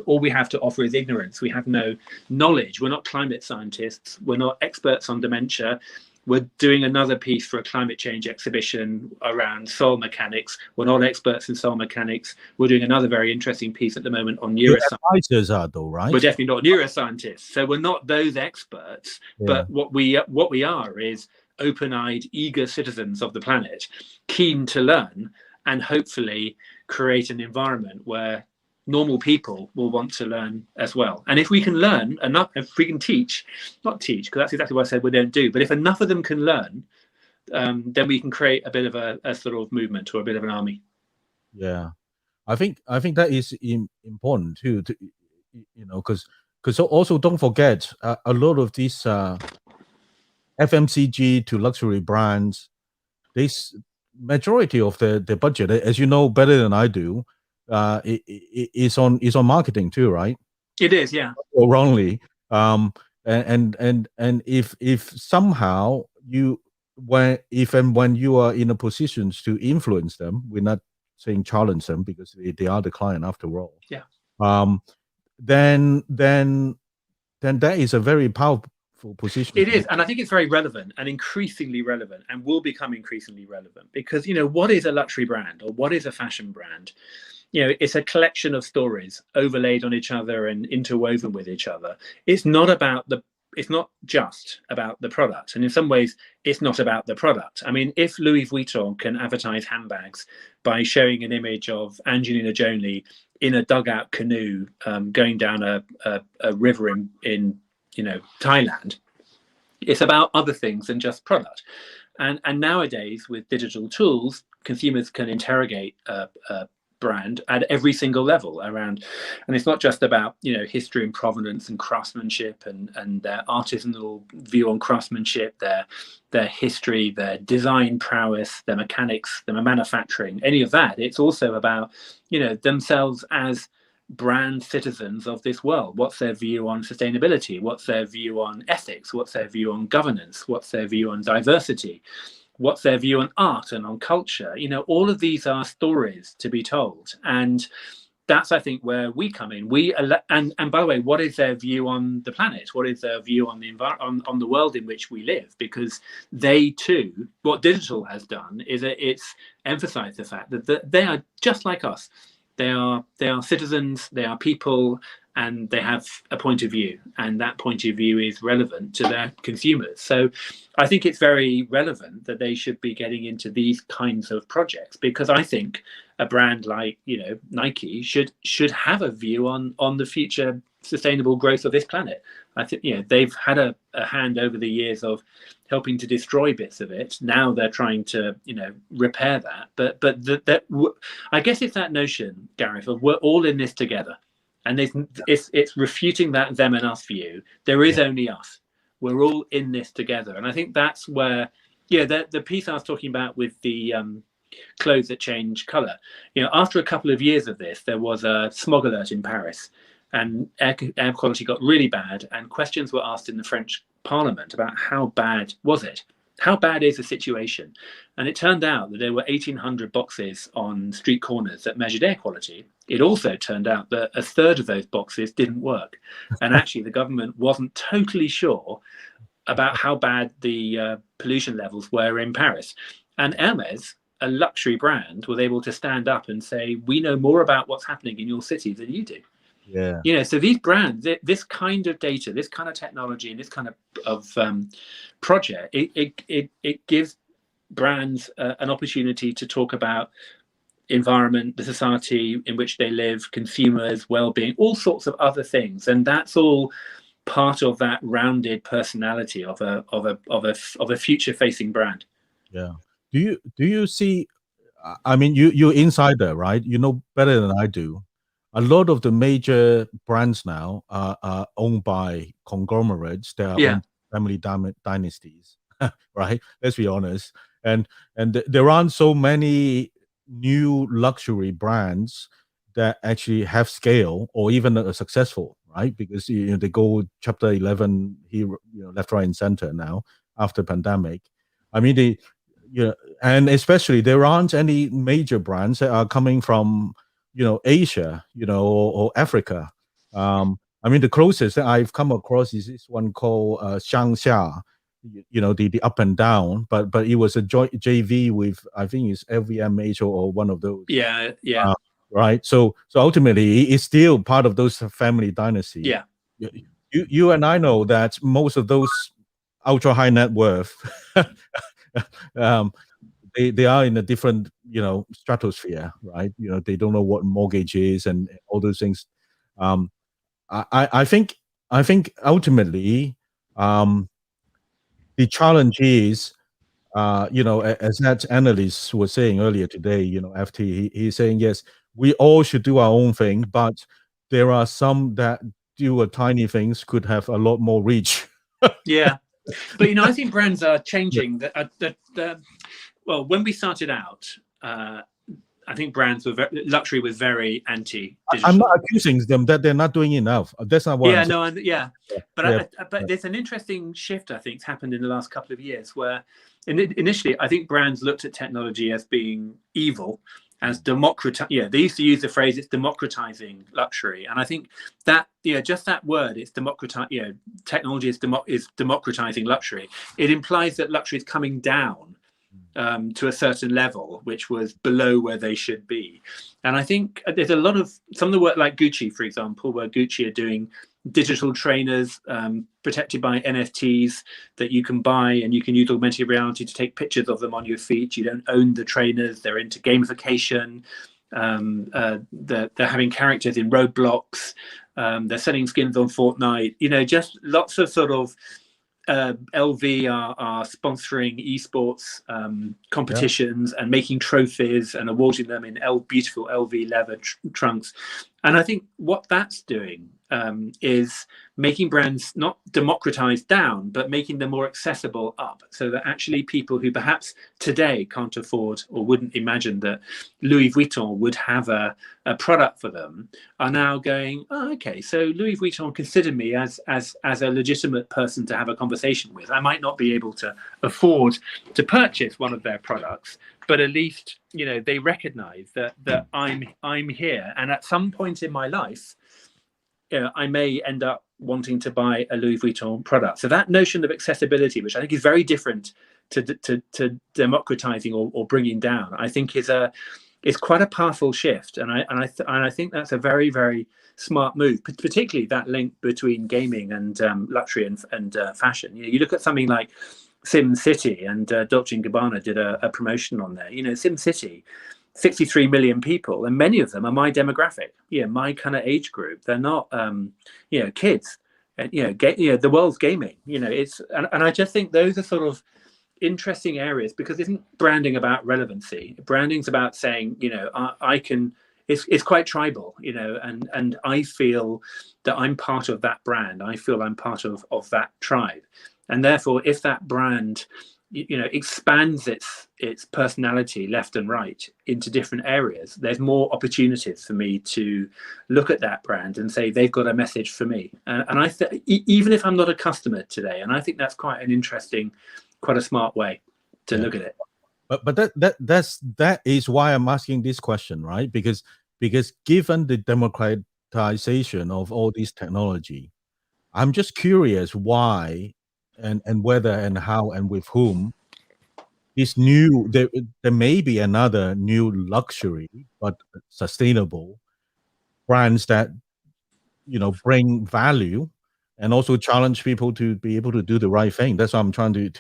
all we have to offer is ignorance. We have no knowledge. We're not climate scientists. We're not experts on dementia. We're doing another piece for a climate change exhibition around soil mechanics. We're not experts in soil mechanics. We're doing another very interesting piece at the moment on neuroscience. Advisors are though, right? We're definitely not neuroscientists. So we're not those experts. Yeah. But what we are is open-eyed, eager citizens of the planet, keen to learn and hopefully create an environment where normal people will want to learn as well. And if we can learn enough, if we can not teach, because that's exactly what I said we don't do, but if enough of them can learn, then we can create a bit of a sort of movement or a bit of an army. Yeah, I think that is important too, because also don't forget a lot of these FMCG to luxury brands, this majority of the budget, as you know better than I do, is on marketing too, right? It is, yeah. Or wrongly, and if somehow when you are in a position to influence them, we're not saying challenge them because they are the client after all. Yeah. Then that is a very powerful for position. It is, and I think it's very relevant and increasingly relevant, and will become increasingly relevant because what is a luxury brand or what is a fashion brand? It's a collection of stories overlaid on each other and interwoven with each other. It's not just about the product, and in some ways, it's not about the product. I mean, if Louis Vuitton can advertise handbags by showing an image of Angelina Jolie in a dugout canoe going down a river in Thailand, it's about other things than just product. And nowadays, with digital tools, consumers can interrogate a brand at every single level around, and it's not just about history and provenance and craftsmanship and their artisanal view on craftsmanship, their history, their design prowess, their mechanics, their manufacturing, any of that. It's also about themselves as brand citizens of this world. What's their view on sustainability? What's their view on ethics? What's their view on governance? What's their view on diversity? What's their view on art and on culture? All of these are stories to be told, and that's, I think, where we come in. And by the way, what is their view on the planet? What is their view on the on the world in which we live? Because they too, what digital has done is it's emphasized the fact that they are just like us. They are citizens. They are people. And they have a point of view, and that point of view is relevant to their consumers. So I think it's very relevant that they should be getting into these kinds of projects, because I think a brand like Nike should have a view on the future sustainable growth of this planet. I think they've had a hand over the years of helping to destroy bits of it. Now they're trying to repair that. But I guess it's that notion, Gareth, of we're all in this together. And it's refuting that them and us view. There is only us. We're all in this together. And I think that's where, the piece I was talking about with the clothes that change colour. After a couple of years of this, there was a smog alert in Paris, and air quality got really bad. And questions were asked in the French Parliament about how bad was it? How bad is the situation? And it turned out that there were 1,800 boxes on street corners that measured air quality. It also turned out that a third of those boxes didn't work. And actually, the government wasn't totally sure about how bad the pollution levels were in Paris. And Hermes, a luxury brand, was able to stand up and say, we know more about what's happening in your city than you do. Yeah. So these brands, this kind of data, this kind of technology, and this kind of project, it gives brands an opportunity to talk about environment, the society in which they live, consumers, well-being, all sorts of other things, and that's all part of that rounded personality of a future-facing brand. Yeah. Do you see? I mean, you're insider, right? You know better than I do. A lot of the major brands now are owned by conglomerates. They are owned family dynasties, right? Let's be honest. And there aren't so many new luxury brands that actually have scale or even are successful, right? Because they go chapter 11 here, left, right, and center now after pandemic. I mean, and especially there aren't any major brands that are coming from Asia, or Africa. I mean, the closest that I've come across is this one called Shangxia, the up and down, but it was a JV with, I think it's LVMH or one of those. Yeah. Right. So ultimately, it's still part of those family dynasty. Yeah. You and I know that most of those ultra high net worth, they are in a different, stratosphere, right? They don't know what mortgage is and all those things. I think ultimately, the challenge is, as that analyst was saying earlier today, FT, he's saying, yes, we all should do our own thing, but there are some that do a tiny things could have a lot more reach. Yeah. But, I think brands are changing. Well, when we started out, I think brands were luxury was very anti-digital. I'm not accusing them that they're not doing enough. That's not what. But there's an interesting shift I think's happened in the last couple of years where initially I think brands looked at technology as being evil as they used to use the phrase, it's democratizing luxury. And I think that, just that word, it's technology is democratizing luxury. It implies that luxury is coming down to a certain level, which was below where they should be. And I think there's a lot of some of the work, like Gucci, for example, where Gucci are doing digital trainers protected by NFTs that you can buy, and you can use augmented reality to take pictures of them on your feet. You don't own the trainers. They're into gamification. They're having characters in Roblox. They're selling skins on Fortnite. Just lots of sort of LV are sponsoring esports competitions and making trophies and awarding them in beautiful LV leather trunks. And I think what that's doing is making brands not democratized down, but making them more accessible up, so that actually people who perhaps today can't afford or wouldn't imagine that Louis Vuitton would have a product for them are now going, oh, okay, so Louis Vuitton consider me as a legitimate person to have a conversation with. I might not be able to afford to purchase one of their products, but at least they recognize that I'm here, and at some point in my life I may end up wanting to buy a Louis Vuitton product. So that notion of accessibility, which I think is very different to democratizing or bringing down, I think is quite a powerful shift. And I think that's a very, very smart move, particularly that link between gaming and luxury and fashion. You look at something like SimCity, and Dolce & Gabbana did a promotion on there. SimCity, 63 million people, and many of them are my demographic, my kind of age group. They're not kids, the world's gaming. It's and I just think those are sort of interesting areas, because isn't branding about relevancy? Branding's about saying, I can, it's quite tribal, and I feel that I'm part of that brand. I feel I'm part of that tribe. And therefore, if that brand expands its personality left and right into different areas, there's more opportunities for me to look at that brand and say they've got a message for me. And I even if I'm not a customer today, and I think that's quite an interesting, quite a smart way to look at it. But that is why I'm asking this question, right? Because given the democratization of all this technology, I'm just curious why and whether and how and with whom this new there may be another new luxury but sustainable brands that bring value and also challenge people to be able to do the right thing. That's what I'm trying to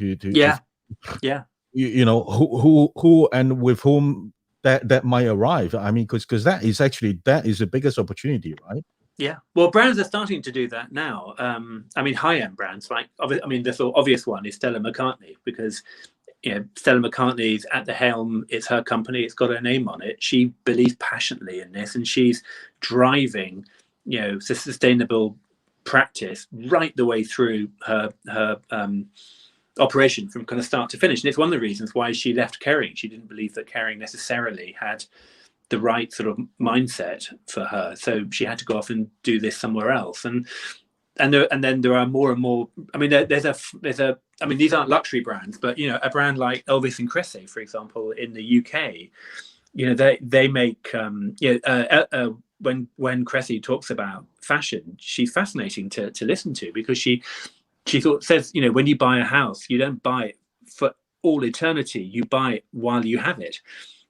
who and with whom that might arrive. I mean, because that is the biggest opportunity, right? Yeah, well, brands are starting to do that now. High-end brands, like, the sort of obvious one is Stella McCartney, because Stella McCartney's at the helm. It's her company. It's got her name on it. She believes passionately in this, and she's driving, sustainable practice right the way through her operation from kind of start to finish. And it's one of the reasons why she left Kering. She didn't believe that Kering necessarily had the right sort of mindset for her, so she had to go off and do this somewhere else. And then there are more and more. There's a. These aren't luxury brands, but a brand like Elvis and Kresse, for example, in the UK, they make when Kresse talks about fashion, she's fascinating to listen to, because she says when you buy a house, you don't buy it for all eternity. You buy it while you have it.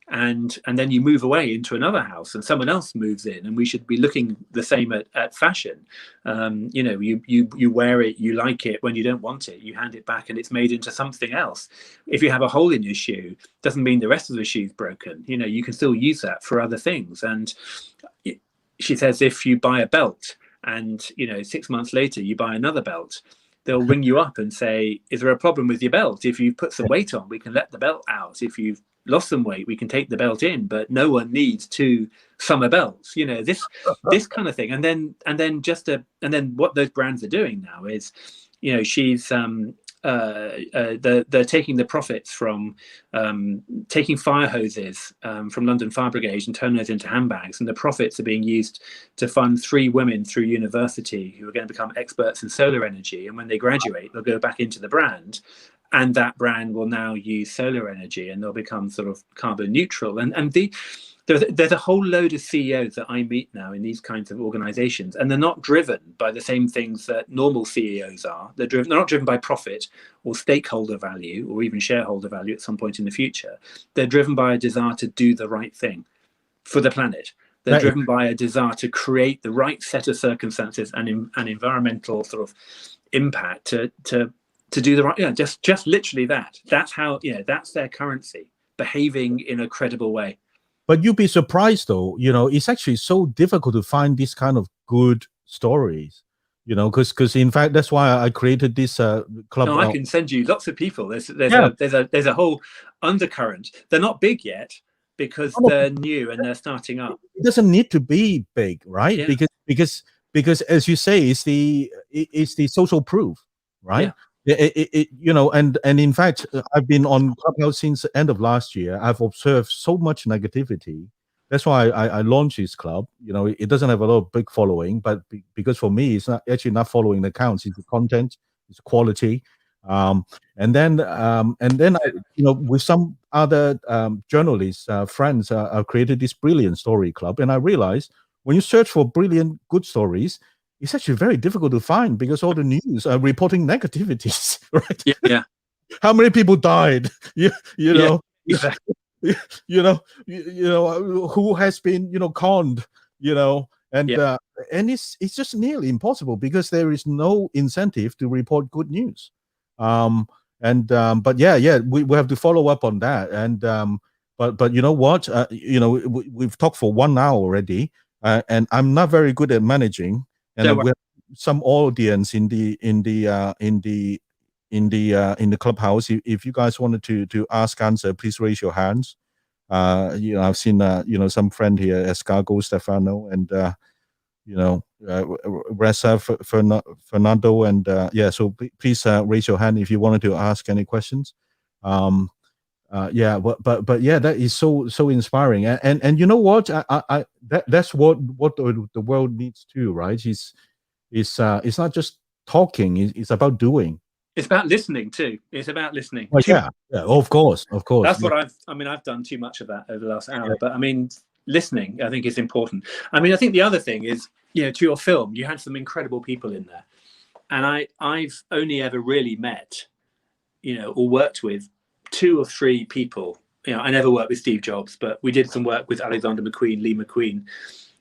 And then you move away into another house and someone else moves in, and we should be looking the same at fashion. You wear it, you like it. When you don't want it, you hand it back and it's made into something else. If you have a hole in your shoe, doesn't mean the rest of the shoe's broken. You can still use that for other things. And she says, if you buy a belt and 6 months later you buy another belt, they'll ring you up and say, is there a problem with your belt? If you put some weight on, we can let the belt out. If you've lost some weight, we can take the belt in, but no one needs 2 summer belts. This kind of thing. And then what those brands are doing now is, she's they're taking the profits from taking fire hoses from London Fire Brigade and turning those into handbags, and the profits are being used to fund 3 women through university who are going to become experts in solar energy, and when they graduate they'll go back into the brand, and that brand will now use solar energy, and they'll become sort of carbon neutral. And there's a whole load of CEOs that I meet now in these kinds of organizations, and they're not driven by the same things that normal CEOs are. They're not driven by profit or stakeholder value or even shareholder value at some point in the future. They're driven by a desire to do the right thing for the planet. They're driven by a desire to create the right set of circumstances and environmental sort of impact to do the right, just literally that. That's how, that's their currency, behaving in a credible way. But you'd be surprised, though. It's actually so difficult to find this kind of good stories. Because in fact that's why I created this club. No, I can send you lots of people. There's a whole undercurrent. They're not big yet because they're new and they're starting up. It doesn't need to be big, right? Yeah. Because as you say, it's the social proof, right? Yeah. And in fact, I've been on Clubhouse since the end of last year. I've observed so much negativity. That's why I launched this club. It doesn't have a lot of big following, but because for me, it's not actually not following the accounts. It's the content, it's quality, and then with some other journalists, friends, I've created this brilliant story club, and I realized when you search for brilliant, good stories, it's actually very difficult to find because all the news are reporting negativities, right? Yeah. How many people died? You know, exactly. Who has been, conned, and it's just nearly impossible because there is no incentive to report good news. But we have to follow up on that. And but you know what? We've talked for 1 hour already, and I'm not very good at managing. And we have some audience in the clubhouse. If you guys wanted to answer, please raise your hands. I've seen some friend here, Escargo, Stefano, and Reza, Fernando, and so please raise your hand if you wanted to ask any questions. But that is so inspiring, and you know what? That's what the world needs too, right? It's not just talking; it's about doing. It's about listening too. It's about listening. Well, yeah, of course. That's what I've done too much of that over the last hour. But listening, I think, is important. I think the other thing is, to your film, you had some incredible people in there, and I've only ever really met, or worked with 2 or 3 people. I never worked with Steve Jobs, but we did some work with Alexander McQueen, Lee McQueen.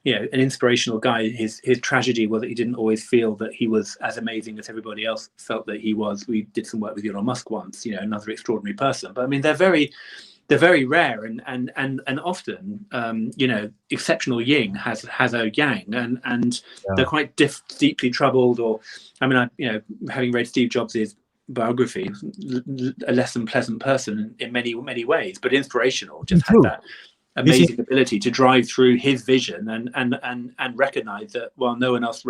An inspirational guy. His tragedy was that he didn't always feel that he was as amazing as everybody else felt that he was. We did some work with Elon Musk once, another extraordinary person. But they're very rare, and often, exceptional yin has a yang, and they're quite deeply troubled. Or, having read Steve Jobs' biography, a less than pleasant person in many ways, but inspirational. Just had that amazing ability to drive through his vision and recognize that while no one else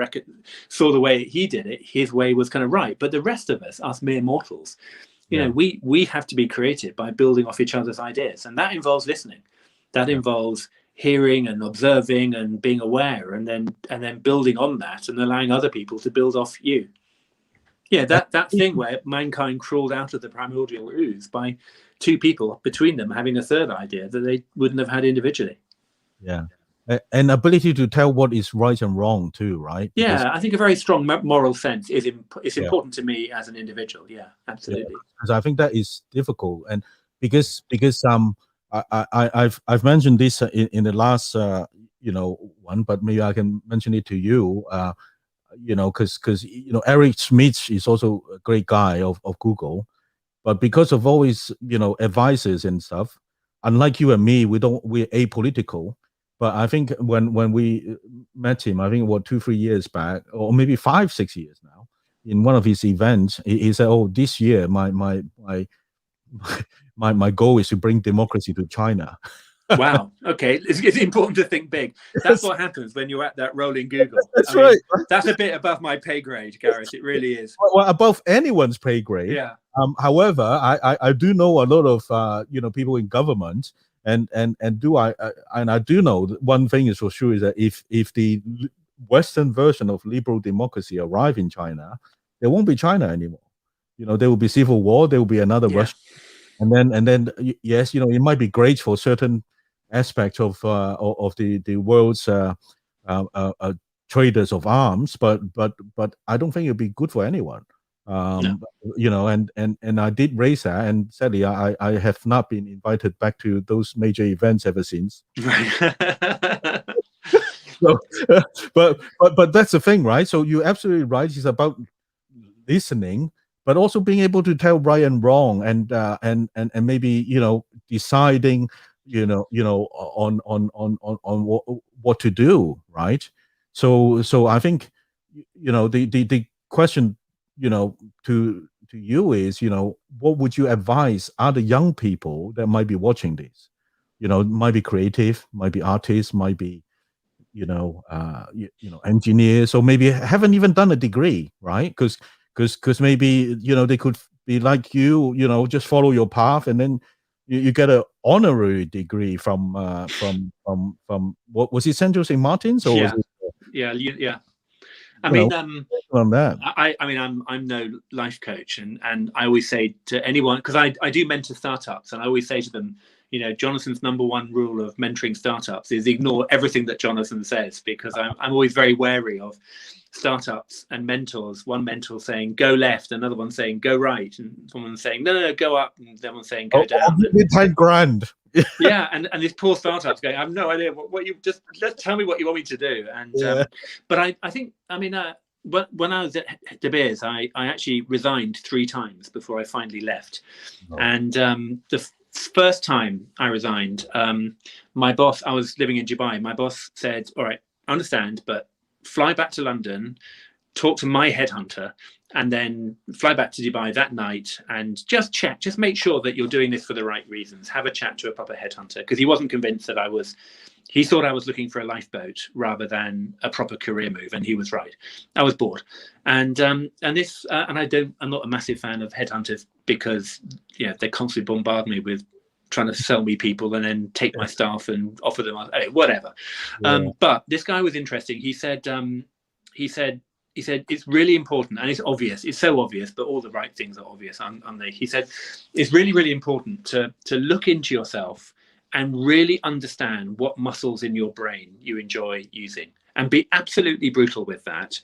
saw the way he did it, his way was kind of right. But the rest of us mere mortals, we have to be creative by building off each other's ideas, and that involves listening. That involves hearing and observing and being aware, and then building on that and allowing other people to build off you. That thing where mankind crawled out of the primordial ooze by 2 people between them having a third idea that they wouldn't have had individually. Yeah. And ability to tell what is right and wrong too, right? Because, I think a very strong moral sense is important to me as an individual. Yeah, absolutely. Because I think that is difficult, and because I've mentioned this in the last one, but maybe I can mention it to you. Because Eric Schmidt is also a great guy of Google. But because of all his, advices and stuff, unlike you and me, we're apolitical. But I think when we met him, I think 2-3 years back, or maybe 5-6 years now, in one of his events, he said, "Oh, this year my goal is to bring democracy to China." Wow. Okay. It's important to think big. That's what happens when you're at that role in Google. That's right. That's a bit above my pay grade, Gareth. It really is. Well, above anyone's pay grade. Yeah. However, I do know a lot of people in government, and I do know that one thing is for sure is that if the Western version of liberal democracy arrive in China, there won't be China anymore. There will be civil war. There will be another Russia, and then yes, it might be great for certain aspect of the world's traders of arms, but I don't think it'll be good for anyone. No. You know, and I did raise that, and sadly, I have not been invited back to those major events ever since. So, but that's the thing, right? So you're absolutely right. It's about listening, but also being able to tell right and wrong, and maybe, you know, deciding, you know, on what to do, right? So I think, you know, the question, you know, to you is, you know, what would you advise other young people that might be watching this? You know, might be creative, might be artists, might be, you know, engineers, or maybe haven't even done a degree, right? Because maybe, you know, they could be like you know, just follow your path, and then you get an honorary degree from what was it, Central St. Martin's, or Yeah. was it, yeah. I You mean, know, on that? I mean, I'm no life coach, and I always say to anyone, because I do mentor startups, and I always say to them, you know, Jonathan's number one rule of mentoring startups is ignore everything that Jonathan says, because I'm always very wary of startups and mentors. One mentor saying go left, another one saying go right, and someone saying no, go up, and the other one saying go down. $10 grand. Yeah, and this poor startup's going, I have no idea what you just tell me what you want me to do. And Yeah. but I think, I mean, when I was at De Beers, I actually resigned 3 times before I finally left. Oh. And the first time I resigned, my boss, I was living in Dubai, my boss said, all right, I understand, but fly back to London, talk to my headhunter, and then fly back to Dubai that night and just check, just make sure that you're doing this for the right reasons. Have a chat to a proper headhunter, because he wasn't convinced that he thought I was looking for a lifeboat rather than a proper career move, and he was right. I was bored, and this, and I'm not a massive fan of headhunters, because, you know, they constantly bombard me with trying to sell me people and then take my staff and offer them whatever. Yeah. But this guy was interesting. He said it's really important, and it's obvious. It's so obvious, but all the right things are obvious, aren't they? He said it's really, really important to look into yourself and really understand what muscles in your brain you enjoy using, and be absolutely brutal with that,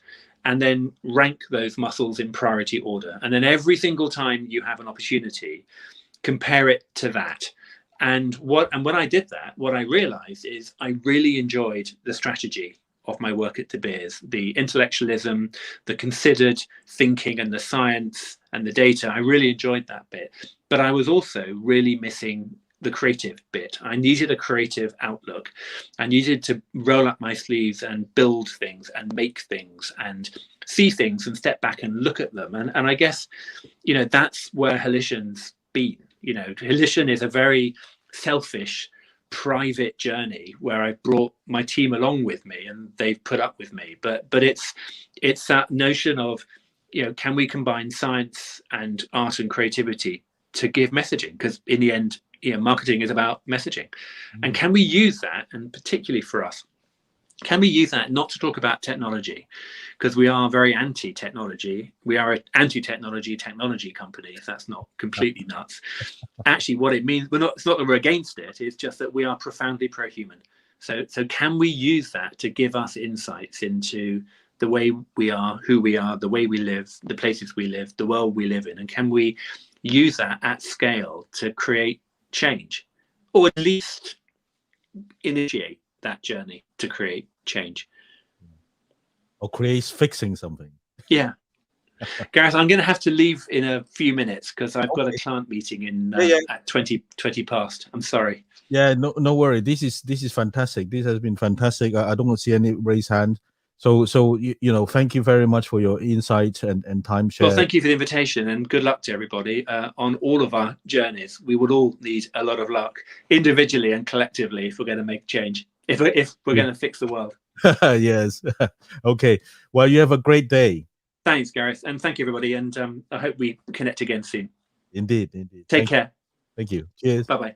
and then rank those muscles in priority order. And then every single time you have an opportunity, compare it to that. And when I did that, what I realized is I really enjoyed the strategy of my work at De Beers, the intellectualism, the considered thinking, and the science and the data. I really enjoyed that bit, but I was also really missing the creative bit. I needed a creative outlook. I needed to roll up my sleeves and build things and make things and see things and step back and look at them. And I guess, you know, that's where Halition's been. You know, Halition is a very selfish, private journey where I brought my team along with me, and they've put up with me. But it's that notion of, you know, can we combine science and art and creativity to give messaging? Because in the end, you know, marketing is about messaging. And can we use that, and particularly for us, can we use that not to talk about technology, because we are very anti-technology. We are an anti-technology company, if that's not completely nuts. Actually, what it means, it's not that we're against it, it's just that we are profoundly pro-human. So can we use that to give us insights into the way we are, who we are, the way we live, the places we live, the world we live in, and can we use that at scale to create change, or at least initiate that journey to create change, or fixing something. Yeah. Gareth, I'm going to have to leave in a few minutes because I've got a client meeting in at 20 past. I'm sorry. Yeah, no worry. This is fantastic. This has been fantastic. I don't see any raised hand. So you know, thank you very much for your insight and time shared. Well, thank you for the invitation, and good luck to everybody on all of our journeys. We would all need a lot of luck individually and collectively if we're going to make change. If we're going to fix the world. Yes. Okay. Well, you have a great day. Thanks, Gareth, and thank you, everybody. And I hope we connect again soon. Indeed. Take care. Thank you. Cheers. Bye-bye.